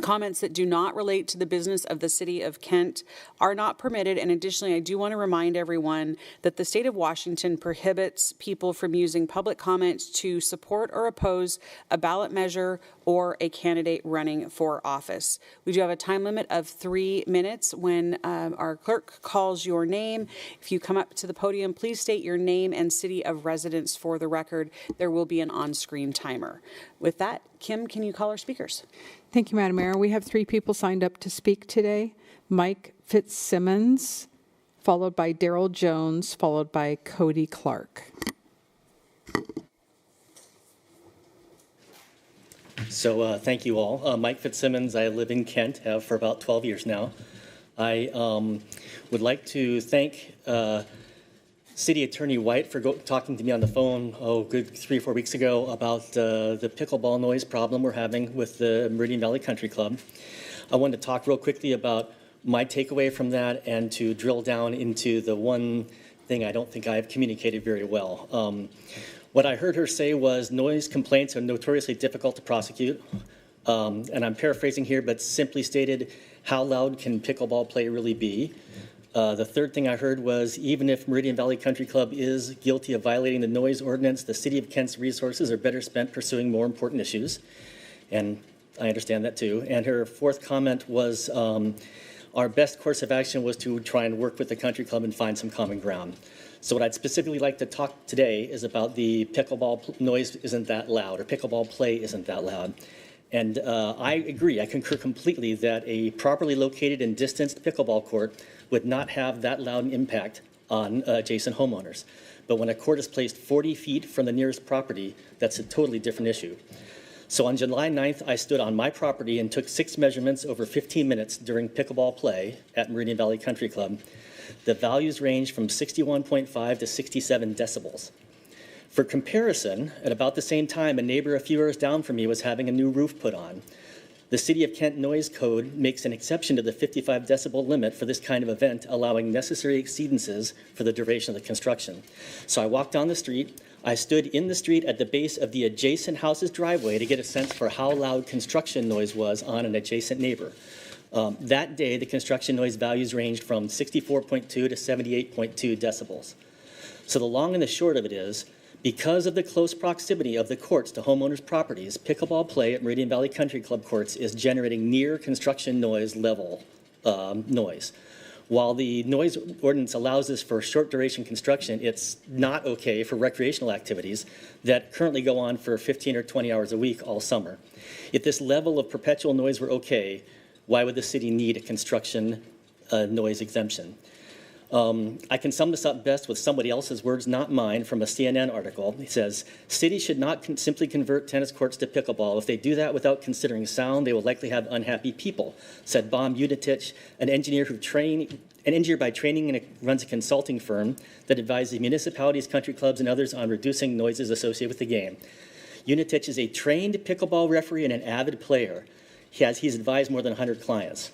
A: Comments that do not relate to the business of the city of Kent are not permitted. And additionally, I do want to remind everyone that the state of Washington prohibits people from using public comments to support or oppose a ballot measure or a candidate running for office. We do have a time limit of 3 minutes. When our clerk calls your name, if you come up to the podium, please state your name and city of residence for the record. There will be an on-screen timer. With that, Kim, can you call our speakers?
B: Thank you, Madam Mayor. We have 3 people signed up to speak today. Mike Fitzsimmons, followed by Daryl Jones, followed by Cody Clark.
R: So thank you all. Mike Fitzsimmons, I live in Kent, have for about 12 years now. I would like to thank City Attorney White for talking to me on the phone, good 3 or 4 weeks ago about the pickleball noise problem we're having with the Meridian Valley Country Club. I wanted to talk real quickly about my takeaway from that and to drill down into the one thing I don't think I've communicated very well. What I heard her say was noise complaints are notoriously difficult to prosecute. And I'm paraphrasing here, but simply stated, how loud can pickleball play really be? The third thing I heard was even if Meridian Valley Country Club is guilty of violating the noise ordinance, the City of Kent's resources are better spent pursuing more important issues. And I understand that too. And her fourth comment was our best course of action was to try and work with the country club and find some common ground. So what I'd specifically like to talk today is about the pickleball noise isn't that loud, or pickleball play isn't that loud. And I agree, I concur completely that a properly located and distanced pickleball court would not have that loud an impact on adjacent homeowners. But when a court is placed 40 feet from the nearest property, that's a totally different issue. So on July 9th, I stood on my property and took 6 measurements over 15 minutes during pickleball play at Meridian Valley Country Club. The values range from 61.5 to 67 decibels. For comparison, at about the same time, a neighbor a few hours down from me was having a new roof put on. The City of Kent Noise Code makes an exception to the 55 decibel limit for this kind of event, allowing necessary exceedances for the duration of the construction. So I walked down the street. I stood in the street at the base of the adjacent house's driveway to get a sense for how loud construction noise was on an adjacent neighbor. That day, the construction noise values ranged from 64.2 to 78.2 decibels. So the long and the short of it is, because of the close proximity of the courts to homeowners' properties, pickleball play at Meridian Valley Country Club courts is generating near construction noise level noise. While the noise ordinance allows this for short duration construction, it's not okay for recreational activities that currently go on for 15 or 20 hours a week all summer. If this level of perpetual noise were okay, why would the city need a construction noise exemption? I can sum this up best with somebody else's words, not mine, from a CNN article. He says, cities should not simply convert tennis courts to pickleball. If they do that without considering sound, they will likely have unhappy people, said Bom Unitich, an engineer by training and runs a consulting firm that advises municipalities, country clubs, and others on reducing noises associated with the game. Unitich is a trained pickleball referee and an avid player. He's advised more than 100 clients.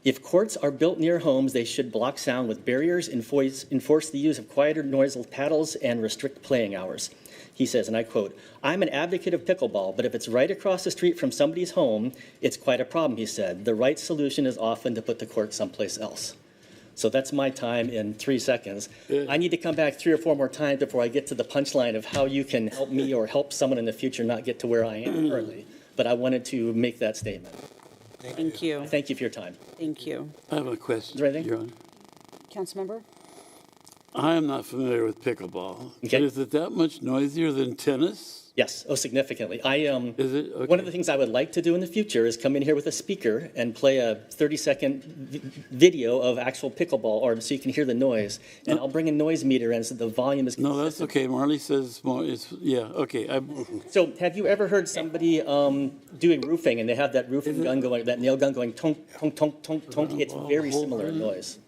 R: If courts are built near homes, they should block sound with barriers, enforce the use of quieter, noiseless paddles, and restrict playing hours. He says, and I quote, "I'm an advocate of pickleball, but if it's right across the street from somebody's home, it's quite a problem," he said. "The right solution is often to put the court someplace else." So that's my time in 3 seconds. I need to come back 3 or 4 more times before I get to the punchline of how you can help me or help someone in the future not get to where I am currently. But I wanted to make that statement.
A: Thank you.
R: Thank you for your time.
A: Thank you.
Q: I have a question.
R: Is there anything?
Q: Your Honor.
A: Councilmember?
Q: I am not familiar with pickleball.
R: Okay.
Q: But is it that much noisier than tennis?
R: Yes, significantly.
Q: Is it? Okay.
R: One of the things I would like to do in the future is come in here with a speaker and play a 30-second video of actual pickleball, or so you can hear the noise. And I'll bring a noise meter in so the volume is consistent.
Q: No, that's okay. Marley says more. Okay.
R: So have you ever heard somebody doing roofing and they have that roofing gun going, that nail gun going tonk, tonk, tonk, tonk, tonk? It's very similar in noise.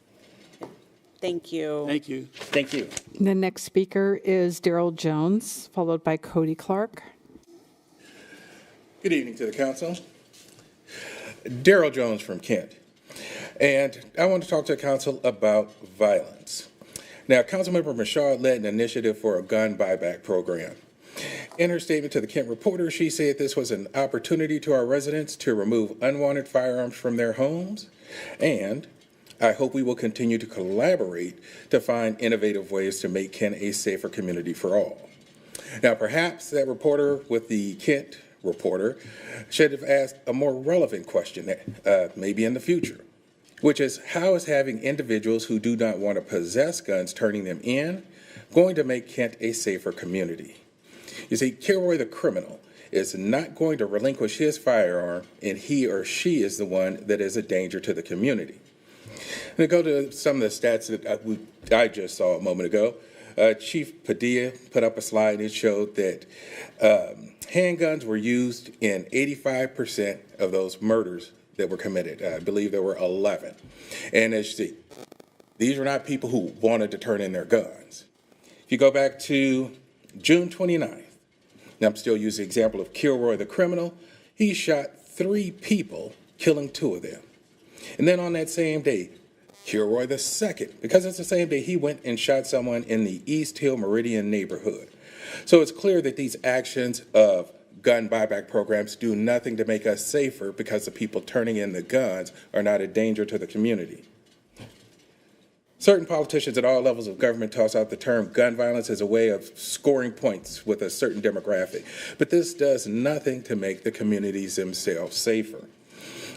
A: Thank you.
Q: Thank you.
R: Thank you.
B: The next speaker is Daryl Jones, followed by Cody Clark.
S: Good evening to the council. Daryl Jones from Kent. And I want to talk to the council about violence. Now, Councilmember Michaud led an initiative for a gun buyback program. In her statement to the Kent Reporter, she said this was an opportunity to our residents to remove unwanted firearms from their homes, and I hope we will continue to collaborate to find innovative ways to make Kent a safer community for all. Now, perhaps that reporter with the Kent Reporter should have asked a more relevant question, maybe in the future, which is, how is having individuals who do not want to possess guns, turning them in, going to make Kent a safer community? You see, Kilroy the criminal is not going to relinquish his firearm, and he or she is the one that is a danger to the community. To go to some of the stats that I just saw a moment ago, Chief Padilla put up a slide. It showed that handguns were used in 85% of those murders that were committed. I believe there were 11. And as you see, these were not people who wanted to turn in their guns. If you go back to June 29th, now I'm still using the example of Kilroy the criminal, he shot 3 people, killing 2 of them. And then on that same day, Kilroy the second, because it's the same day, he went and shot someone in the East Hill Meridian neighborhood. So it's clear that these actions of gun buyback programs do nothing to make us safer because the people turning in the guns are not a danger to the community. Certain politicians at all levels of government toss out the term gun violence as a way of scoring points with a certain demographic, but this does nothing to make the communities themselves safer.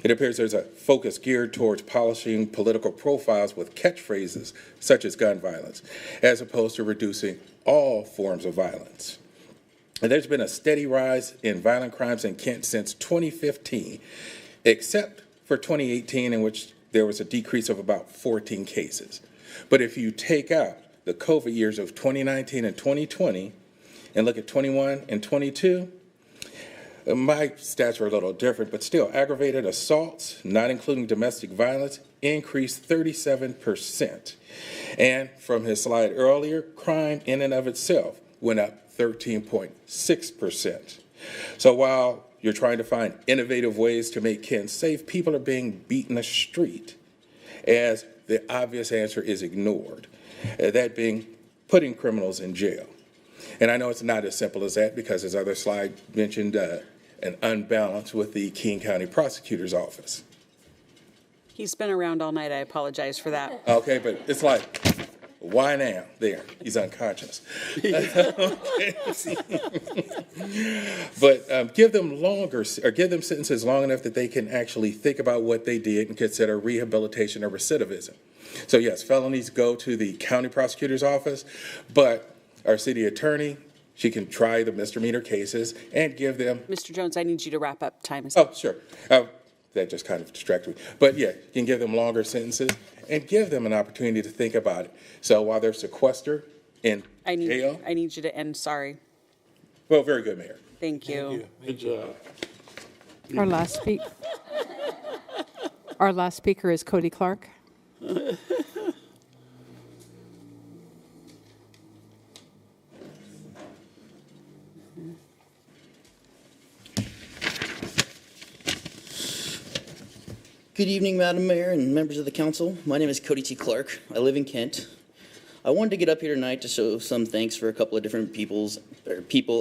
S: It appears there's a focus geared towards polishing political profiles with catchphrases such as gun violence, as opposed to reducing all forms of violence. And there's been a steady rise in violent crimes in Kent since 2015, except for 2018, in which there was a decrease of about 14 cases. But if you take out the COVID years of 2019 and 2020 and look at 21 and 22, my stats are a little different, but still, aggravated assaults, not including domestic violence, increased 37%. And from his slide earlier, crime in and of itself went up 13.6%. So while you're trying to find innovative ways to make Kent safe, people are being beaten the street, as the obvious answer is ignored, that being putting criminals in jail. And I know it's not as simple as that because, as other slide mentioned, an unbalance with the King County Prosecutor's Office.
A: He's been around all night. I apologize for that.
S: Okay, but it's like, why now? There, he's unconscious. But give them longer, or give them sentences long enough that they can actually think about what they did and consider rehabilitation or recidivism. So yes, felonies go to the county prosecutor's office, but our city attorney, she can try the misdemeanor cases and give them.
A: Mr. Jones, I need you to wrap up. Time is
S: up. Oh, sure. That just kind of distracted me. But yeah, you can give them longer sentences and give them an opportunity to think about it. So while they're sequestered in jail.
A: I need you to end. Sorry.
S: Well, very good, Mayor.
A: Thank you.
Q: Good job.
B: Our last speaker is Cody Clark.
T: Good evening, Madam Mayor and members of the council. My name is Cody T. Clark. I live in Kent. I wanted to get up here tonight to show some thanks for a couple of different people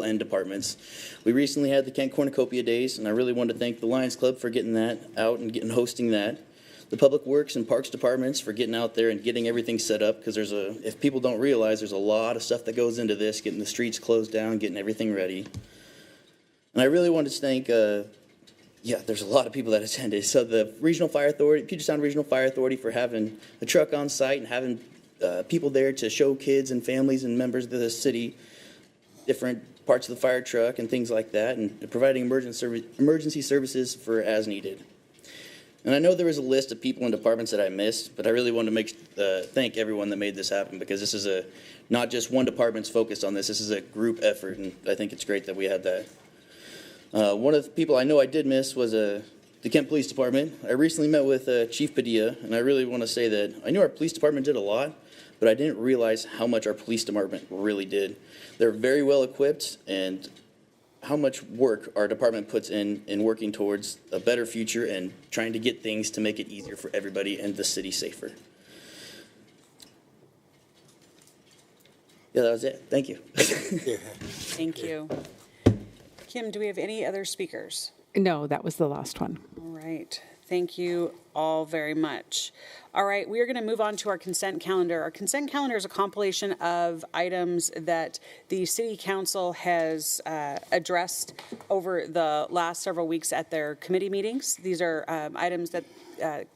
T: and departments. We recently had the Kent Cornucopia Days, and I really wanted to thank the Lions Club for getting that out and hosting that. The Public Works and Parks departments for getting out there and getting everything set up, because if people don't realize, there's a lot of stuff that goes into this, getting the streets closed down, getting everything ready. And I really wanted to thank there's a lot of people that attended. So the Regional Fire Authority, Puget Sound Regional Fire Authority, for having a truck on site and having people there to show kids and families and members of the city different parts of the fire truck and things like that, and providing emergency services for as needed. And I know there was a list of people and departments that I missed, but I really want to thank everyone that made this happen, because this is not just one department's focused on this. This is a group effort, and I think it's great that we had that. One of the people I know I did miss was the Kent Police Department. I recently met with Chief Padilla, and I really want to say that I knew our police department did a lot, but I didn't realize how much our police department really did. They're very well equipped, and how much work our department puts in working towards a better future and trying to get things to make it easier for everybody and the city safer. Yeah, that was it. Thank you.
A: Thank you. Kim, do we have any other speakers?
B: No, that was the last one.
A: All right. Thank you all very much. All right, we are going to move on to our consent calendar. Our consent calendar is a compilation of items that the City Council has addressed over the last several weeks at their committee meetings. These are items that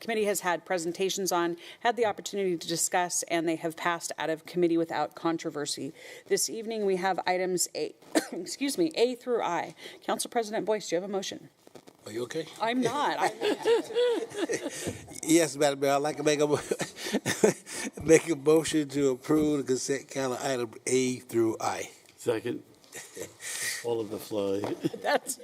A: committee has had presentations on, had the opportunity to discuss, and they have passed out of committee without controversy. This evening we have items A, A through I. Council President Boyce, do you have a motion?
C: Are you okay?
A: I'm not.
C: Yes, Madam Mayor, I'd like to make a, make a motion to approve the consent calendar item A through I.
Q: Second. All of the fly.
A: That's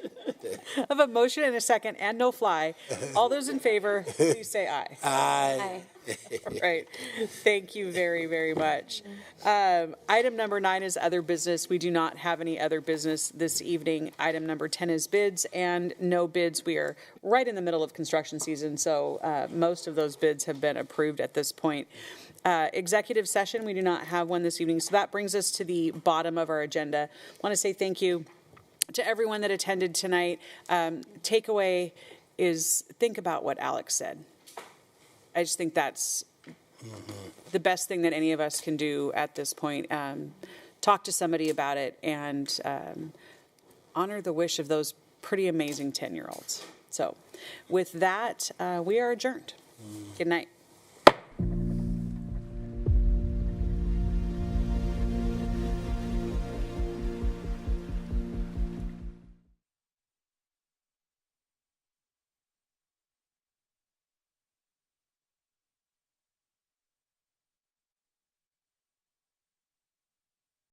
A: I have a motion and a second and no fly. All those in favor, please say aye.
C: Aye.
A: All right. Thank you very, very much. Item number 9 is other business. We do not have any other business this evening. Item number 10 is bids and no bids. We are right in the middle of construction season, so most of those bids have been approved at this point. Executive session, we do not have one this evening, so that brings us to the bottom of our agenda. I want to say thank you to everyone that attended tonight. Takeaway is think about what Alex said. I just think that's the best thing that any of us can do at this point. Talk to somebody about it and honor the wish of those pretty amazing 10-year-olds. So with that, we are adjourned. Good night.